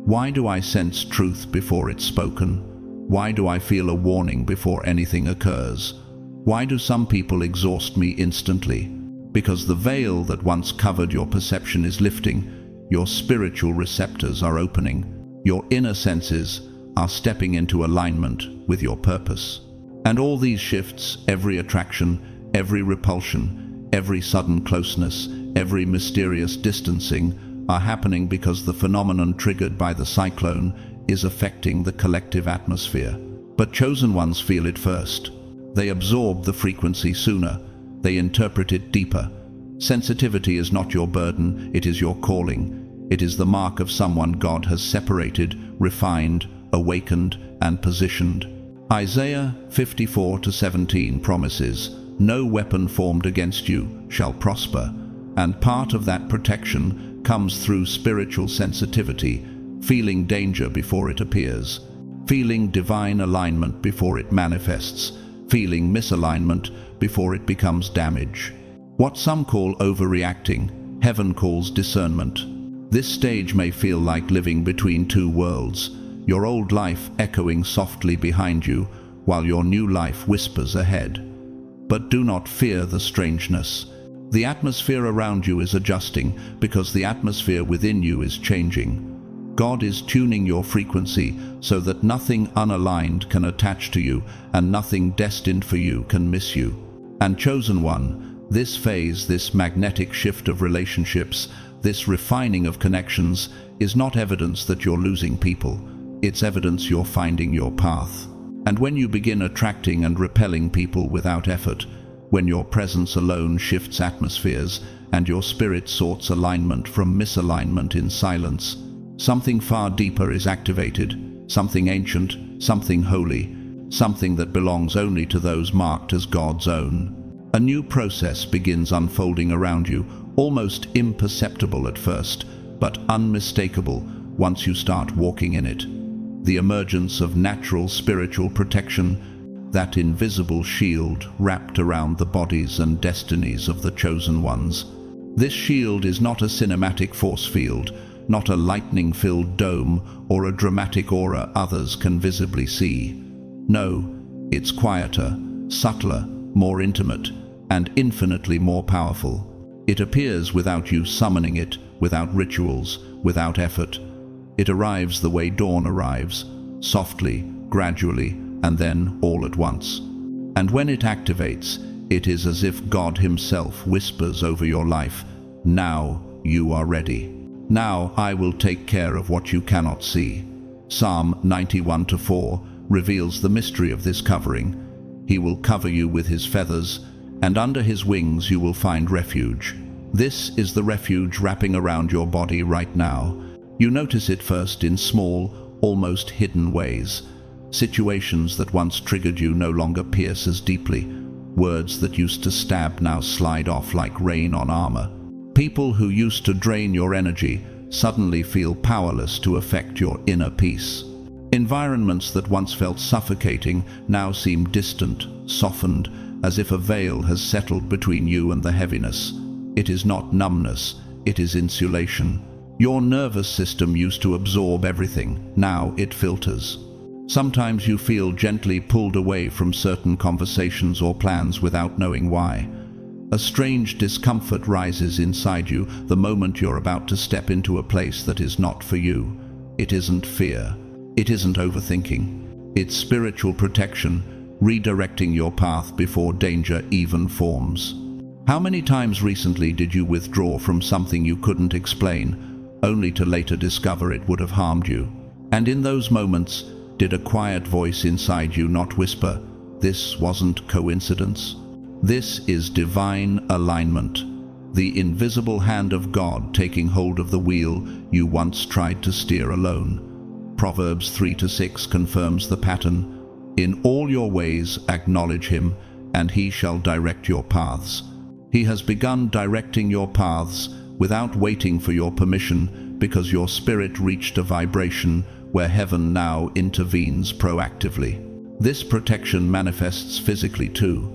why do I sense truth before it's spoken? Why do I feel a warning before anything occurs? Why do some people exhaust me instantly? Because the veil that once covered your perception is lifting. Your spiritual receptors are opening. Your inner senses are stepping into alignment with your purpose. And all these shifts, every attraction, every repulsion, every sudden closeness, every mysterious distancing, are happening because the phenomenon triggered by the cyclone is affecting the collective atmosphere. But chosen ones feel it first. They absorb the frequency sooner. They interpret it deeper. Sensitivity is not your burden, it is your calling. It is the mark of someone God has separated, refined, awakened, and positioned. Isaiah 54:17 promises, "No weapon formed against you shall prosper," and part of that protection comes through spiritual sensitivity, feeling danger before it appears, feeling divine alignment before it manifests, feeling misalignment before it becomes damage. What some call overreacting, heaven calls discernment. This stage may feel like living between two worlds, your old life echoing softly behind you while your new life whispers ahead. But do not fear the strangeness. The atmosphere around you is adjusting because the atmosphere within you is changing. God is tuning your frequency so that nothing unaligned can attach to you and nothing destined for you can miss you. And chosen one, this phase, this magnetic shift of relationships, this refining of connections is not evidence that you're losing people. It's evidence you're finding your path. And when you begin attracting and repelling people without effort, when your presence alone shifts atmospheres and your spirit sorts alignment from misalignment in silence, something far deeper is activated, something ancient, something holy, something that belongs only to those marked as God's own. A new process begins unfolding around you, almost imperceptible at first, but unmistakable once you start walking in it. The emergence of natural spiritual protection, that invisible shield wrapped around the bodies and destinies of the chosen ones. This shield is not a cinematic force field, not a lightning-filled dome or a dramatic aura others can visibly see. No, it's quieter, subtler, more intimate, and infinitely more powerful. It appears without you summoning it, without rituals, without effort. It arrives the way dawn arrives, softly, gradually, and then all at once. And when it activates, It is as if God Himself whispers over your life, "Now you are ready. Now I will take care of what you cannot see." Psalm 91:4 reveals the mystery of this covering. He will cover you with His feathers, and under His wings you will find refuge. This is the refuge wrapping around your body right now. You notice it first in small, almost hidden ways. Situations that once triggered you no longer pierce as deeply. Words that used to stab now slide off like rain on armor. People who used to drain your energy suddenly feel powerless to affect your inner peace. Environments that once felt suffocating now seem distant, softened, as if a veil has settled between you and the heaviness. It is not numbness, it is insulation. Your nervous system used to absorb everything, now it filters. Sometimes you feel gently pulled away from certain conversations or plans without knowing why. A strange discomfort rises inside you the moment you're about to step into a place that is not for you. It isn't fear. It isn't overthinking. It's spiritual protection, redirecting your path before danger even forms. How many times recently did you withdraw from something you couldn't explain, only to later discover it would have harmed you? And in those moments, did a quiet voice inside you not whisper, "This wasn't coincidence"? This is divine alignment, the invisible hand of God taking hold of the wheel you once tried to steer alone. Proverbs 3-6 confirms the pattern. "In all your ways acknowledge Him, and He shall direct your paths." He has begun directing your paths without waiting for your permission, because your spirit reached a vibration where heaven now intervenes proactively. This protection manifests physically too.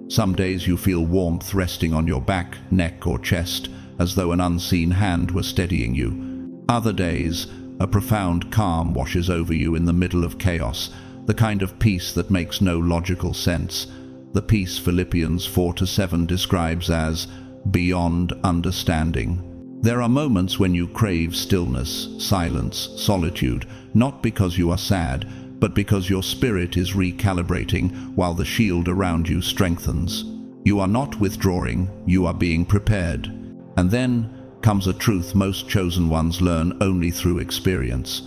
Some days you feel warmth resting on your back, neck, or chest, as though an unseen hand were steadying you. Other days, a profound calm washes over you in the middle of chaos, the kind of peace that makes no logical sense. The peace Philippians 4-7 describes as beyond understanding. There are moments when you crave stillness, silence, solitude, not because you are sad, but because your spirit is recalibrating while the shield around you strengthens. You are not withdrawing, you are being prepared. And then comes a truth most chosen ones learn only through experience.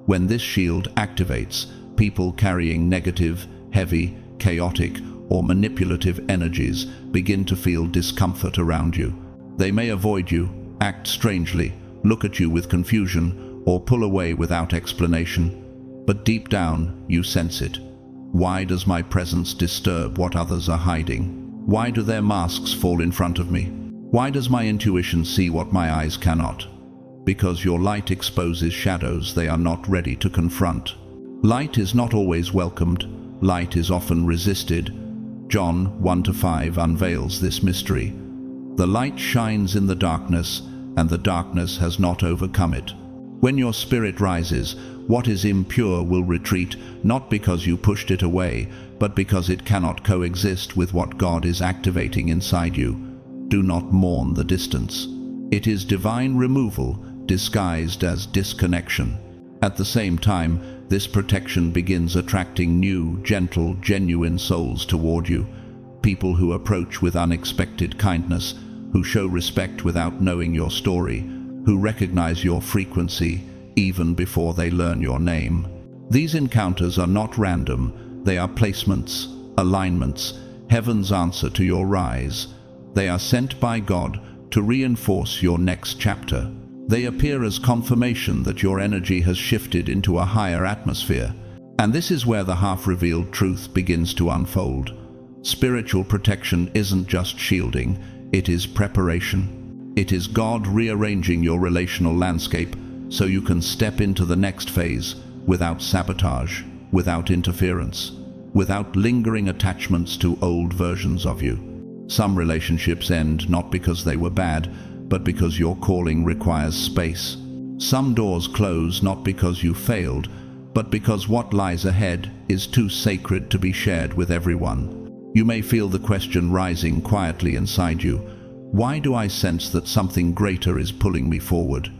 When this shield activates, people carrying negative, heavy, chaotic, or manipulative energies begin to feel discomfort around you. They may avoid you, act strangely, look at you with confusion, or pull away without explanation. But deep down, you sense it. Why does my presence disturb what others are hiding? Why do their masks fall in front of me? Why does my intuition see what my eyes cannot? Because your light exposes shadows they are not ready to confront. Light is not always welcomed. Light is often resisted. John 1-5 unveils this mystery. The light shines in the darkness, and the darkness has not overcome it. When your spirit rises, what is impure will retreat, not because you pushed it away, but because it cannot coexist with what God is activating inside you. Do not mourn the distance. It is divine removal, disguised as disconnection. At the same time, this protection begins attracting new, gentle, genuine souls toward you. People who approach with unexpected kindness, who show respect without knowing your story, who recognize your frequency even before they learn your name. These encounters are not random, they are placements, alignments, heaven's answer to your rise. They are sent by God to reinforce your next chapter. They appear as confirmation that your energy has shifted into a higher atmosphere. And this is where the half-revealed truth begins to unfold. Spiritual protection isn't just shielding, it is preparation. It is God rearranging your relational landscape so you can step into the next phase without sabotage, without interference, without lingering attachments to old versions of you. Some relationships end not because they were bad, but because your calling requires space. Some doors close not because you failed, but because what lies ahead is too sacred to be shared with everyone. You may feel the question rising quietly inside you. Why do I sense that something greater is pulling me forward?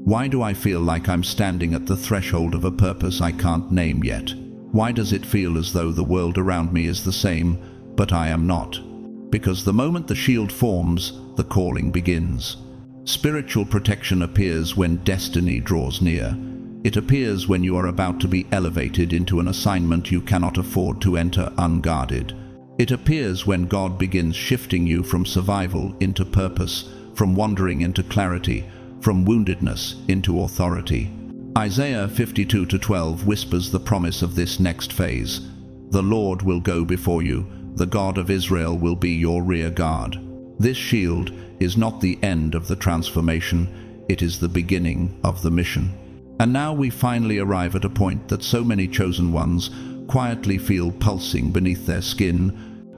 Why do I feel like I'm standing at the threshold of a purpose I can't name yet? Why does it feel as though the world around me is the same, but I am not? Because the moment the shield forms, the calling begins. Spiritual protection appears when destiny draws near. It appears when you are about to be elevated into an assignment you cannot afford to enter unguarded. It appears when God begins shifting you from survival into purpose, from wandering into clarity, from woundedness into authority. Isaiah 52:12 whispers the promise of this next phase. The Lord will go before you. The God of Israel will be your rear guard. This shield is not the end of the transformation, it is the beginning of the mission. And now we finally arrive at a point that so many chosen ones quietly feel pulsing beneath their skin,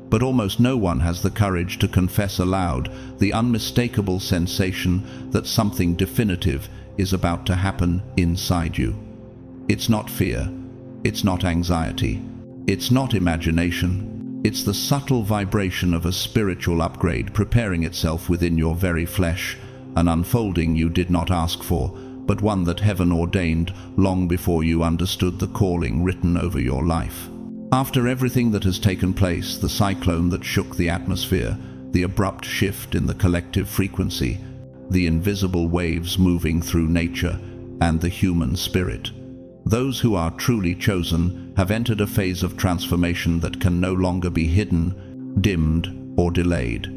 but almost no one has the courage to confess aloud the unmistakable sensation that something definitive is about to happen inside you. It's not fear, it's not anxiety, it's not imagination. It's the subtle vibration of a spiritual upgrade preparing itself within your very flesh, an unfolding you did not ask for, but one that heaven ordained long before you understood the calling written over your life. After everything that has taken place, the cyclone that shook the atmosphere, the abrupt shift in the collective frequency, the invisible waves moving through nature, and the human spirit, those who are truly chosen have entered a phase of transformation that can no longer be hidden, dimmed, or delayed.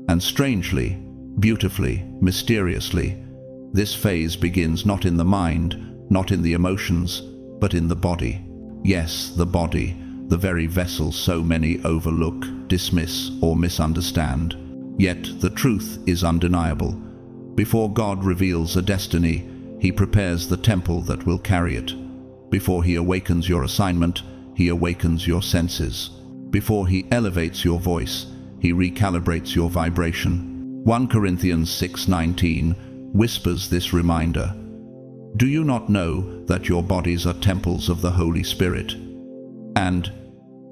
And strangely, beautifully, mysteriously, this phase begins not in the mind, not in the emotions, but in the body. Yes, the body, the very vessel so many overlook, dismiss, or misunderstand. Yet the truth is undeniable. Before God reveals a destiny, He prepares the temple that will carry it. Before He awakens your assignment, He awakens your senses. Before He elevates your voice, He recalibrates your vibration. 1 Corinthians 6:19 whispers this reminder. Do you not know that your bodies are temples of the Holy Spirit? And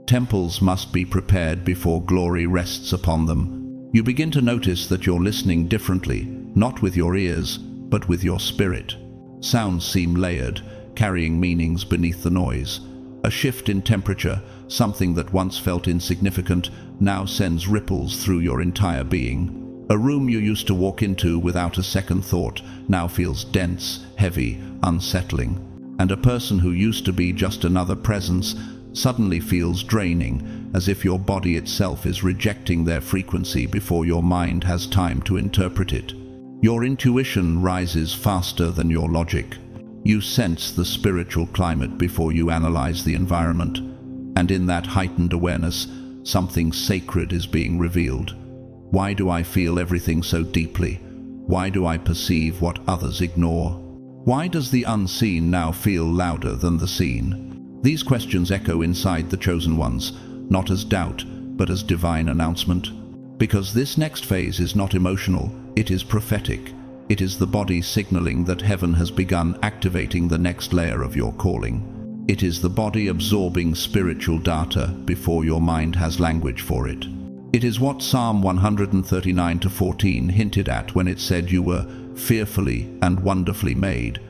temples must be prepared before glory rests upon them. You begin to notice that you're listening differently, not with your ears, but with your spirit. Sounds seem layered, carrying meanings beneath the noise. A shift in temperature, something that once felt insignificant, now sends ripples through your entire being. A room you used to walk into without a second thought now feels dense, heavy, unsettling. And a person who used to be just another presence suddenly feels draining, as if your body itself is rejecting their frequency before your mind has time to interpret it. Your intuition rises faster than your logic. You sense the spiritual climate before you analyze the environment, and in that heightened awareness, something sacred is being revealed. Why do I feel everything so deeply? Why do I perceive what others ignore? Why does the unseen now feel louder than the seen? These questions echo inside the chosen ones, not as doubt, but as divine announcement. Because this next phase is not emotional, it is prophetic. It is the body signaling that heaven has begun activating the next layer of your calling. It is the body absorbing spiritual data before your mind has language for it. It is what Psalm 139:14 hinted at when it said you were fearfully and wonderfully made,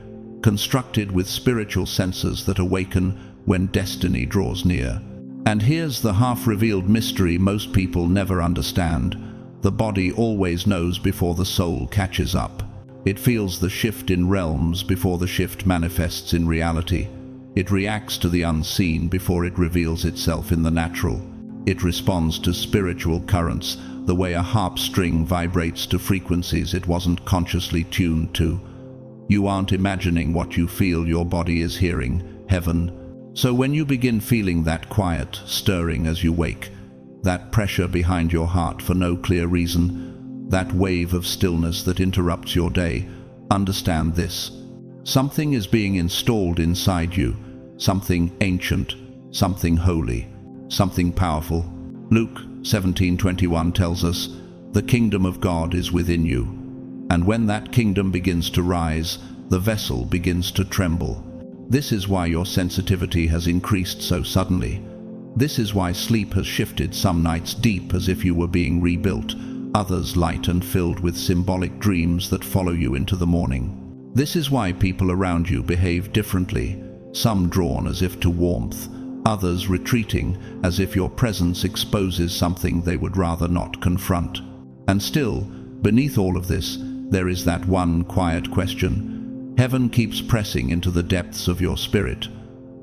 constructed with spiritual senses that awaken when destiny draws near. And here's the half-revealed mystery most people never understand. The body always knows before the soul catches up. It feels the shift in realms before the shift manifests in reality. It reacts to the unseen before it reveals itself in the natural. It responds to spiritual currents the way a harp string vibrates to frequencies it wasn't consciously tuned to. You aren't imagining what you feel your body is hearing, heaven. So when you begin feeling that quiet stirring as you wake, that pressure behind your heart for no clear reason, that wave of stillness that interrupts your day, understand this. Something is being installed inside you, something ancient, something holy, something powerful. Luke 17:21 tells us, the kingdom of God is within you. And when that kingdom begins to rise, the vessel begins to tremble. This is why your sensitivity has increased so suddenly. This is why sleep has shifted some nights deep as if you were being rebuilt, others light and filled with symbolic dreams that follow you into the morning. This is why people around you behave differently, some drawn as if to warmth, others retreating as if your presence exposes something they would rather not confront. And still, beneath all of this, there is that one quiet question. Heaven keeps pressing into the depths of your spirit.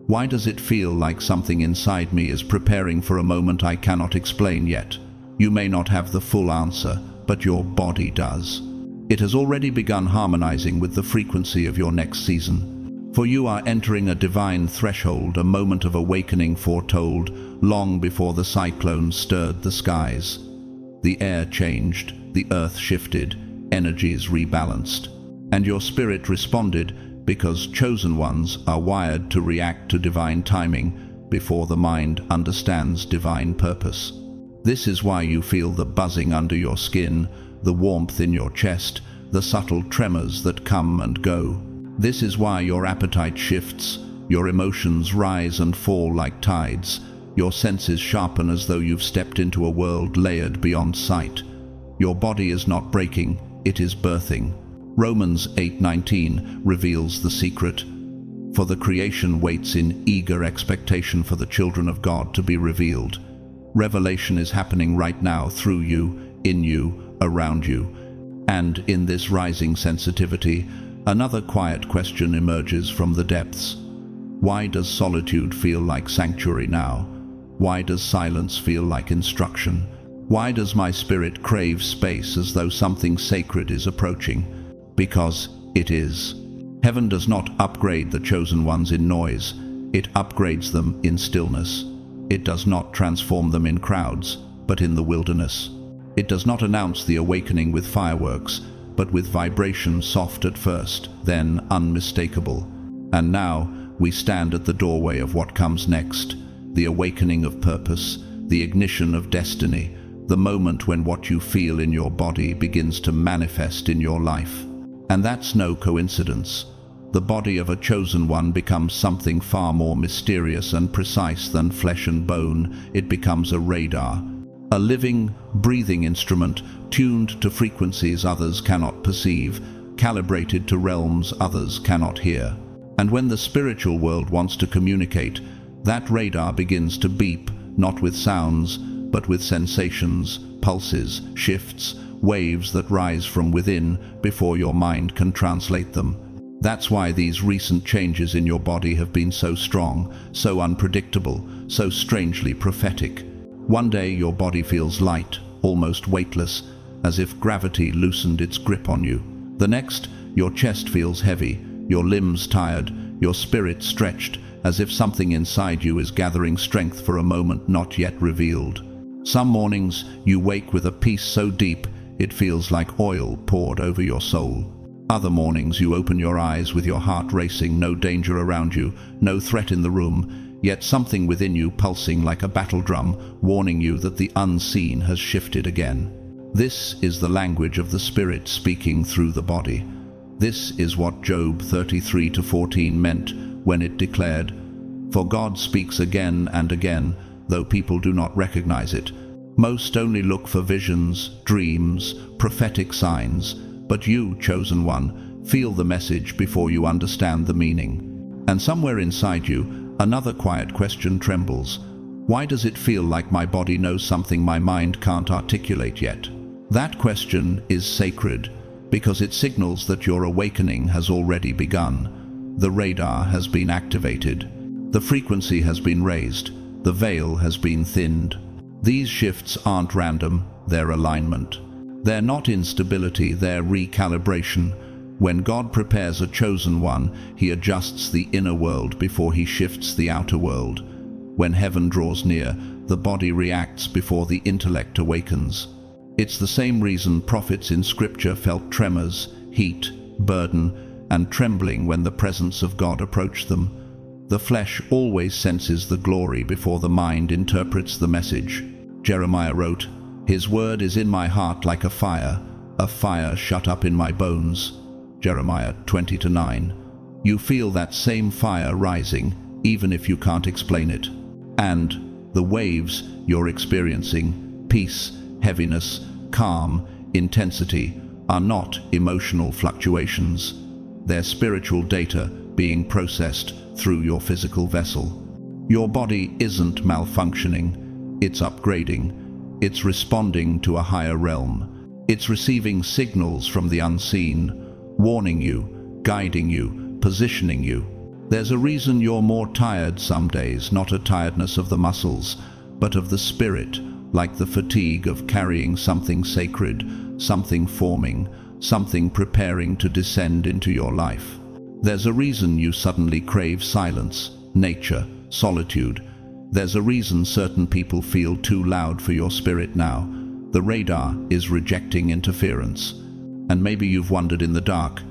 Why does it feel like something inside me is preparing for a moment I cannot explain yet? You may not have the full answer, but your body does. It has already begun harmonizing with the frequency of your next season. For you are entering a divine threshold, a moment of awakening foretold long before the cyclone stirred the skies. The air changed, the earth shifted, energies rebalanced, and your spirit responded because chosen ones are wired to react to divine timing before the mind understands divine purpose. This is why you feel the buzzing under your skin, the warmth in your chest, the subtle tremors that come and go. This is why your appetite shifts, your emotions rise and fall like tides, your senses sharpen as though you've stepped into a world layered beyond sight. Your body is not breaking, it is birthing. Romans 8:19 reveals the secret. For the creation waits in eager expectation for the children of God to be revealed. Revelation is happening right now through you, in you, around you. And in this rising sensitivity, another quiet question emerges from the depths. Why does solitude feel like sanctuary now? Why does silence feel like instruction? Why does my spirit crave space as though something sacred is approaching? Because it is. Heaven does not upgrade the chosen ones in noise, it upgrades them in stillness. It does not transform them in crowds, but in the wilderness. It does not announce the awakening with fireworks, but with vibration soft at first, then unmistakable. And now we stand at the doorway of what comes next, the awakening of purpose, the ignition of destiny, the moment when what you feel in your body begins to manifest in your life. And that's no coincidence. The body of a chosen one becomes something far more mysterious and precise than flesh and bone. It becomes a radar, a living, breathing instrument tuned to frequencies others cannot perceive, calibrated to realms others cannot hear. And when the spiritual world wants to communicate, that radar begins to beep, not with sounds, but with sensations, pulses, shifts, waves that rise from within before your mind can translate them. That's why these recent changes in your body have been so strong, so unpredictable, so strangely prophetic. One day your body feels light, almost weightless, as if gravity loosened its grip on you. The next, your chest feels heavy, your limbs tired, your spirit stretched, as if something inside you is gathering strength for a moment not yet revealed. Some mornings you wake with a peace so deep it feels like oil poured over your soul. Other mornings you open your eyes with your heart racing, no danger around you, no threat in the room, yet something within you pulsing like a battle drum, warning you that the unseen has shifted again. This is the language of the Spirit speaking through the body. This is what Job 33:14 meant when it declared, "For God speaks again and again, though people do not recognize it. Most only look for visions, dreams, prophetic signs, but you, chosen one, feel the message before you understand the meaning." And somewhere inside you, another quiet question trembles. Why does it feel like my body knows something my mind can't articulate yet? That question is sacred, because it signals that your awakening has already begun. The radar has been activated. The frequency has been raised. The veil has been thinned. These shifts aren't random, they're alignment. They're not instability, they're recalibration. When God prepares a chosen one, he adjusts the inner world before he shifts the outer world. When heaven draws near, the body reacts before the intellect awakens. It's the same reason prophets in Scripture felt tremors, heat, burden, and trembling when the presence of God approached them. The flesh always senses the glory before the mind interprets the message. Jeremiah wrote, "His word is in my heart like a fire shut up in my bones." Jeremiah 20:9. You feel that same fire rising, even if you can't explain it. And the waves you're experiencing, peace, heaviness, calm, intensity, are not emotional fluctuations. They're spiritual data being processed through your physical vessel. Your body isn't malfunctioning, it's upgrading. It's responding to a higher realm. It's receiving signals from the unseen, warning you, guiding you, positioning you. There's a reason you're more tired some days, not a tiredness of the muscles, but of the spirit, like the fatigue of carrying something sacred, something forming, something preparing to descend into your life. There's a reason you suddenly crave silence, nature, solitude. There's a reason certain people feel too loud for your spirit now. The radar is rejecting interference. And maybe you've wondered in the dark,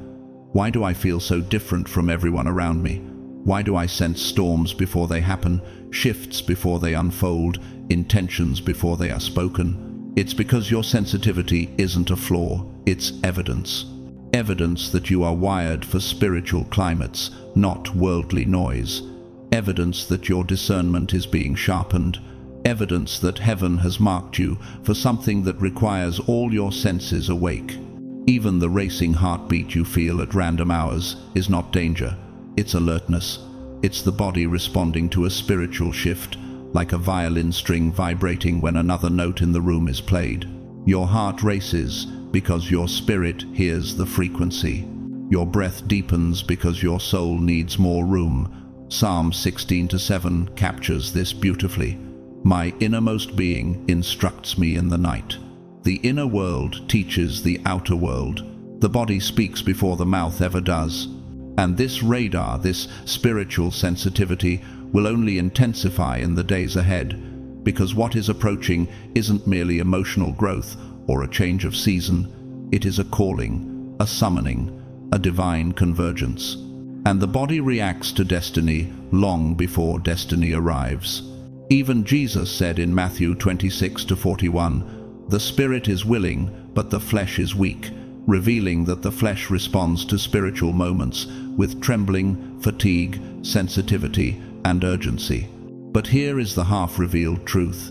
why do I feel so different from everyone around me? Why do I sense storms before they happen, shifts before they unfold, intentions before they are spoken? It's because your sensitivity isn't a flaw, it's evidence. Evidence that you are wired for spiritual climates, not worldly noise. Evidence that your discernment is being sharpened. Evidence that heaven has marked you for something that requires all your senses awake. Even the racing heartbeat you feel at random hours is not danger, it's alertness. It's the body responding to a spiritual shift, like a violin string vibrating when another note in the room is played. Your heart races because your spirit hears the frequency. Your breath deepens because your soul needs more room. Psalm 16:7 captures this beautifully. My innermost being instructs me in the night. The inner world teaches the outer world. The body speaks before the mouth ever does. And this radar, this spiritual sensitivity, will only intensify in the days ahead, because what is approaching isn't merely emotional growth or a change of season. It is a calling, a summoning, a divine convergence. And the body reacts to destiny long before destiny arrives. Even Jesus said in Matthew 26:41, "The spirit is willing, but the flesh is weak," revealing that the flesh responds to spiritual moments with trembling, fatigue, sensitivity, and urgency. But here is the half-revealed truth.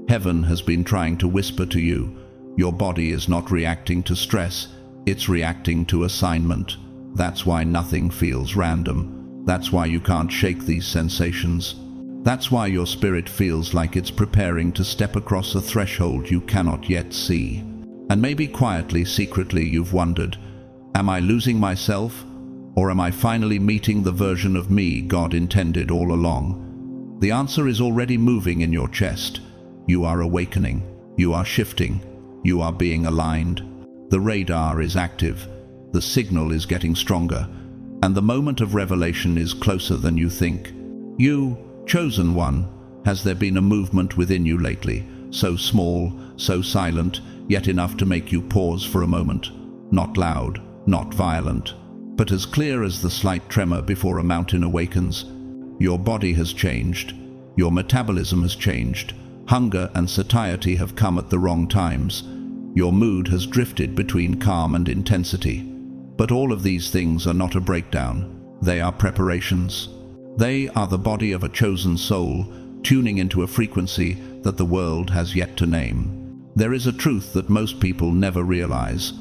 Heaven has been trying to whisper to you. Your body is not reacting to stress, it's reacting to assignment. That's why nothing feels random. That's why you can't shake these sensations. That's why your spirit feels like it's preparing to step across a threshold you cannot yet see. And maybe quietly, secretly, you've wondered, am I losing myself? Or am I finally meeting the version of me God intended all along? The answer is already moving in your chest. You are awakening. You are shifting. You are being aligned. The radar is active. The signal is getting stronger. And the moment of revelation is closer than you think. You, chosen one, has there been a movement within you lately, so small, so silent, yet enough to make you pause for a moment? Not loud, not violent, but as clear as the slight tremor before a mountain awakens. Your body has changed. Your metabolism has changed. Hunger and satiety have come at the wrong times. Your mood has drifted between calm and intensity. But all of these things are not a breakdown. They are preparations. They are the body of a chosen soul, tuning into a frequency that the world has yet to name. There is a truth that most people never realize.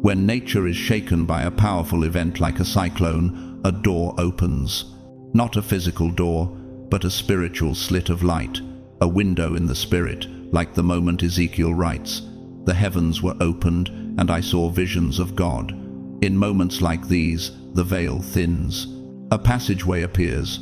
When nature is shaken by a powerful event like a cyclone, a door opens. Not a physical door, but a spiritual slit of light, a window in the spirit, like the moment Ezekiel writes, "The heavens were opened, and I saw visions of God." In moments like these, the veil thins. A passageway appears,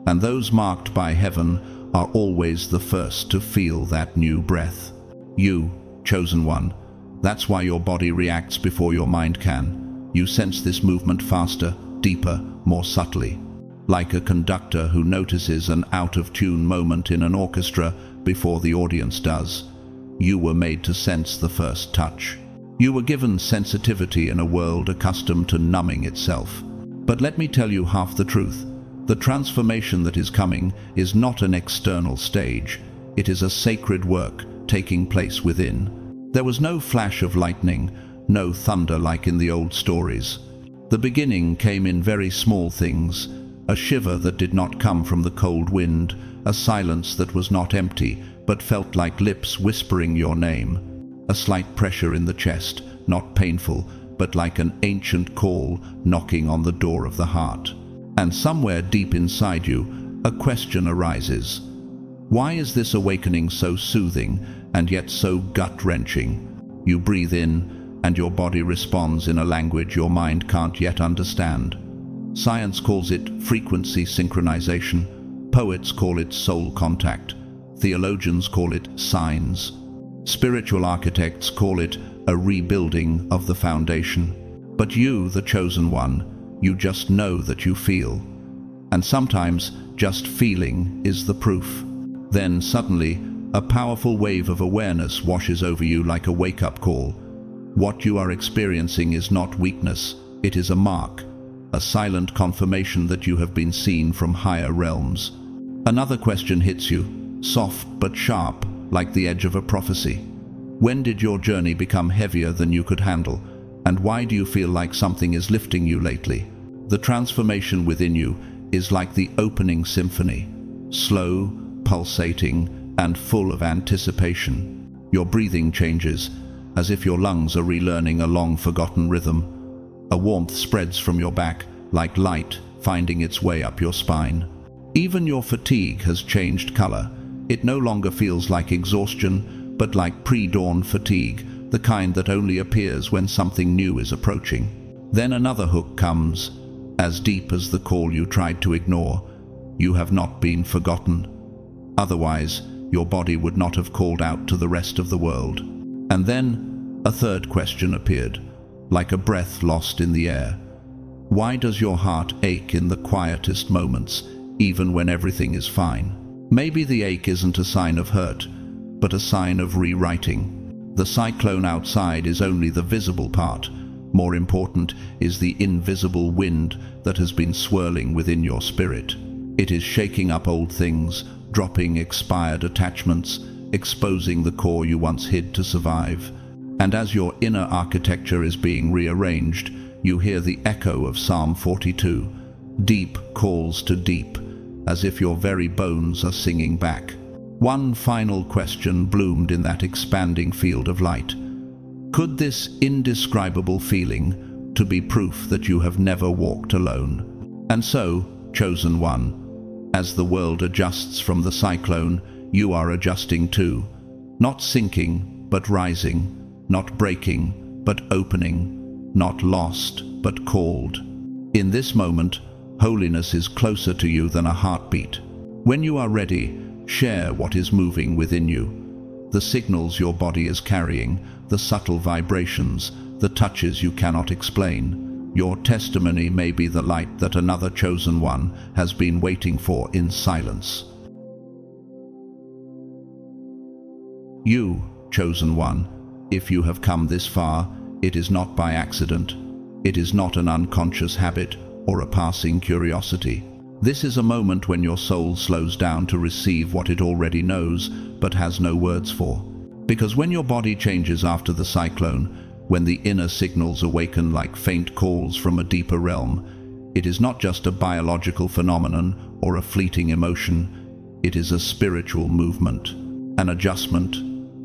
and those marked by heaven are always the first to feel that new breath. You, chosen one, that's why your body reacts before your mind can. You sense this movement faster, deeper, more subtly. Like a conductor who notices an out-of-tune moment in an orchestra before the audience does. You were made to sense the first touch. You were given sensitivity in a world accustomed to numbing itself. But let me tell you half the truth. The transformation that is coming is not an external stage. It is a sacred work taking place within. There was no flash of lightning, no thunder like in the old stories. The beginning came in very small things, a shiver that did not come from the cold wind, a silence that was not empty, but felt like lips whispering your name, a slight pressure in the chest, not painful, but like an ancient call knocking on the door of the heart. And somewhere deep inside you, a question arises. Why is this awakening so soothing and yet so gut-wrenching? You breathe in, and your body responds in a language your mind can't yet understand. Science calls it frequency synchronization. Poets call it soul contact. Theologians call it signs. Spiritual architects call it a rebuilding of the foundation. But you, the chosen one, you just know that you feel. And sometimes just feeling is the proof. Then suddenly, a powerful wave of awareness washes over you like a wake-up call. What you are experiencing is not weakness, it is a mark, a silent confirmation that you have been seen from higher realms. Another question hits you, soft but sharp, like the edge of a prophecy. When did your journey become heavier than you could handle? And why do you feel like something is lifting you lately? The transformation within you is like the opening symphony, slow, pulsating, and full of anticipation. Your breathing changes, as if your lungs are relearning a long-forgotten rhythm. A warmth spreads from your back, like light finding its way up your spine. Even your fatigue has changed color. It no longer feels like exhaustion, but like pre-dawn fatigue, the kind that only appears when something new is approaching. Then another hook comes, as deep as the call you tried to ignore. You have not been forgotten. Otherwise, your body would not have called out to the rest of the world. And then a third question appeared, like a breath lost in the air. Why does your heart ache in the quietest moments, even when everything is fine? Maybe the ache isn't a sign of hurt, but a sign of rewriting. The cyclone outside is only the visible part. More important is the invisible wind that has been swirling within your spirit. It is shaking up old things, dropping expired attachments, exposing the core you once hid to survive. And as your inner architecture is being rearranged, you hear the echo of Psalm 42. Deep calls to deep, as if your very bones are singing back. One final question bloomed in that expanding field of light. Could this indescribable feeling to be proof that you have never walked alone? And so, chosen one, as the world adjusts from the cyclone, you are adjusting too. Not sinking, but rising. Not breaking, but opening. Not lost, but called. In this moment, holiness is closer to you than a heartbeat. When you are ready, share what is moving within you. The signals your body is carrying, the subtle vibrations, the touches you cannot explain. Your testimony may be the light that another chosen one has been waiting for in silence. You, chosen one, if you have come this far, it is not by accident. It is not an unconscious habit or a passing curiosity. This is a moment when your soul slows down to receive what it already knows but has no words for. Because when your body changes after the cyclone, when the inner signals awaken like faint calls from a deeper realm, it is not just a biological phenomenon or a fleeting emotion. It is a spiritual movement, an adjustment,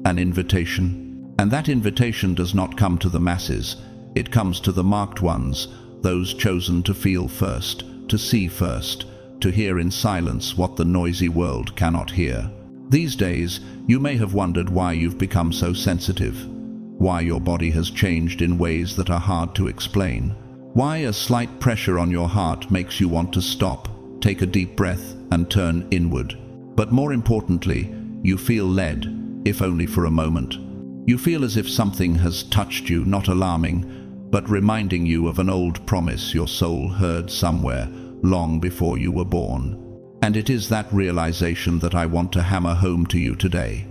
an invitation. And that invitation does not come to the masses. It comes to the marked ones, those chosen to feel first, to see first, to hear in silence what the noisy world cannot hear. These days, you may have wondered why you've become so sensitive, why your body has changed in ways that are hard to explain, why a slight pressure on your heart makes you want to stop, take a deep breath, and turn inward. But more importantly, you feel led, if only for a moment. You feel as if something has touched you, not alarming, but reminding you of an old promise your soul heard somewhere, long before you were born. And it is that realization that I want to hammer home to you today.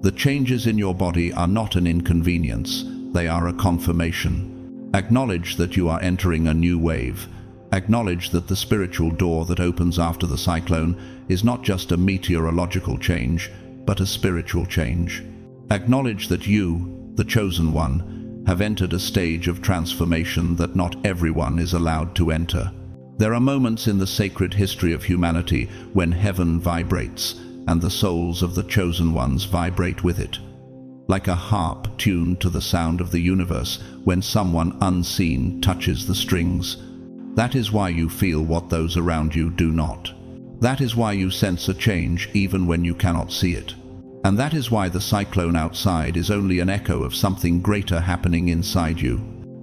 The changes in your body are not an inconvenience, they are a confirmation. Acknowledge that you are entering a new wave. Acknowledge that the spiritual door that opens after the cyclone is not just a meteorological change, but a spiritual change. Acknowledge that you, the chosen one, have entered a stage of transformation that not everyone is allowed to enter. There are moments in the sacred history of humanity when heaven vibrates, and the souls of the chosen ones vibrate with it. Like a harp tuned to the sound of the universe when someone unseen touches the strings. That is why you feel what those around you do not. That is why you sense a change even when you cannot see it. And that is why the cyclone outside is only an echo of something greater happening inside you.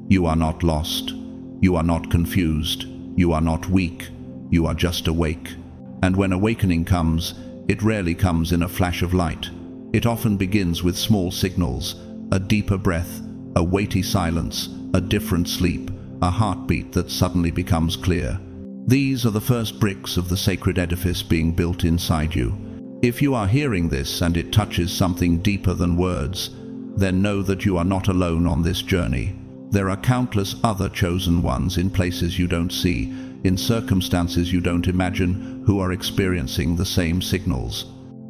You are not lost. You are not confused. You are not weak. You are just awake. And when awakening comes, it rarely comes in a flash of light. It often begins with small signals, a deeper breath, a weighty silence, a different sleep, a heartbeat that suddenly becomes clear. These are the first bricks of the sacred edifice being built inside you. If you are hearing this and it touches something deeper than words, then know that you are not alone on this journey. There are countless other chosen ones in places you don't see, in circumstances you don't imagine, who are experiencing the same signals.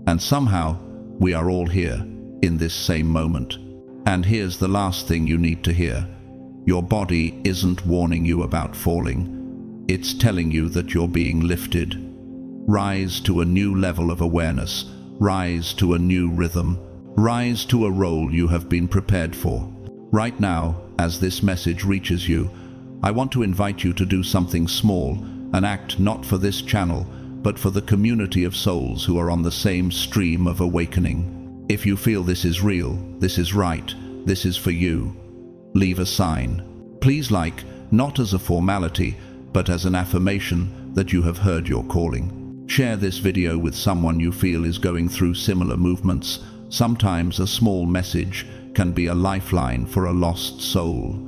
And somehow, we are all here, in this same moment. And here's the last thing you need to hear. Your body isn't warning you about falling. It's telling you that you're being lifted. Rise to a new level of awareness. Rise to a new rhythm. Rise to a role you have been prepared for. Right now, as this message reaches you, I want to invite you to do something small, an act not for this channel, but for the community of souls who are on the same stream of awakening. If you feel this is real, this is right, this is for you, leave a sign. Please like, not as a formality, but as an affirmation that you have heard your calling. Share this video with someone you feel is going through similar movements. Sometimes a small message can be a lifeline for a lost soul.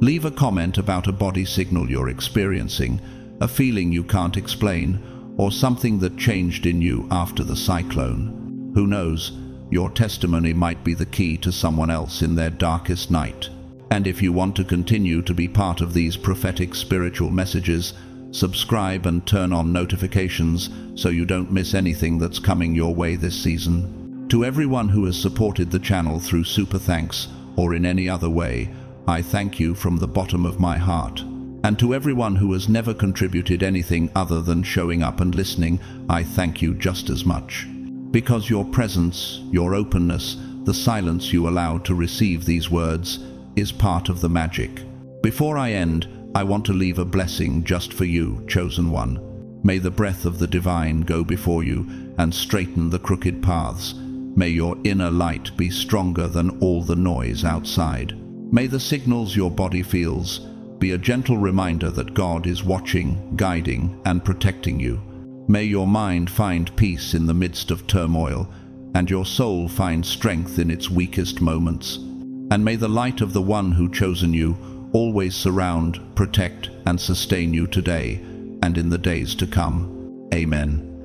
Leave a comment about a body signal you're experiencing, a feeling you can't explain, or something that changed in you after the cyclone. Who knows, your testimony might be the key to someone else in their darkest night. And if you want to continue to be part of these prophetic spiritual messages, subscribe and turn on notifications so you don't miss anything that's coming your way this season. To everyone who has supported the channel through super thanks or in any other way, I thank you from the bottom of my heart. And to everyone who has never contributed anything other than showing up and listening, I thank you just as much. Because your presence, your openness, the silence you allowed to receive these words is part of the magic. Before I end, I want to leave a blessing just for you, chosen one. May the breath of the divine go before you and straighten the crooked paths. May your inner light be stronger than all the noise outside. May the signals your body feels be a gentle reminder that God is watching, guiding, and protecting you. May your mind find peace in the midst of turmoil, and your soul find strength in its weakest moments. And may the light of the one who chosen you always surround, protect, and sustain you today and in the days to come. Amen.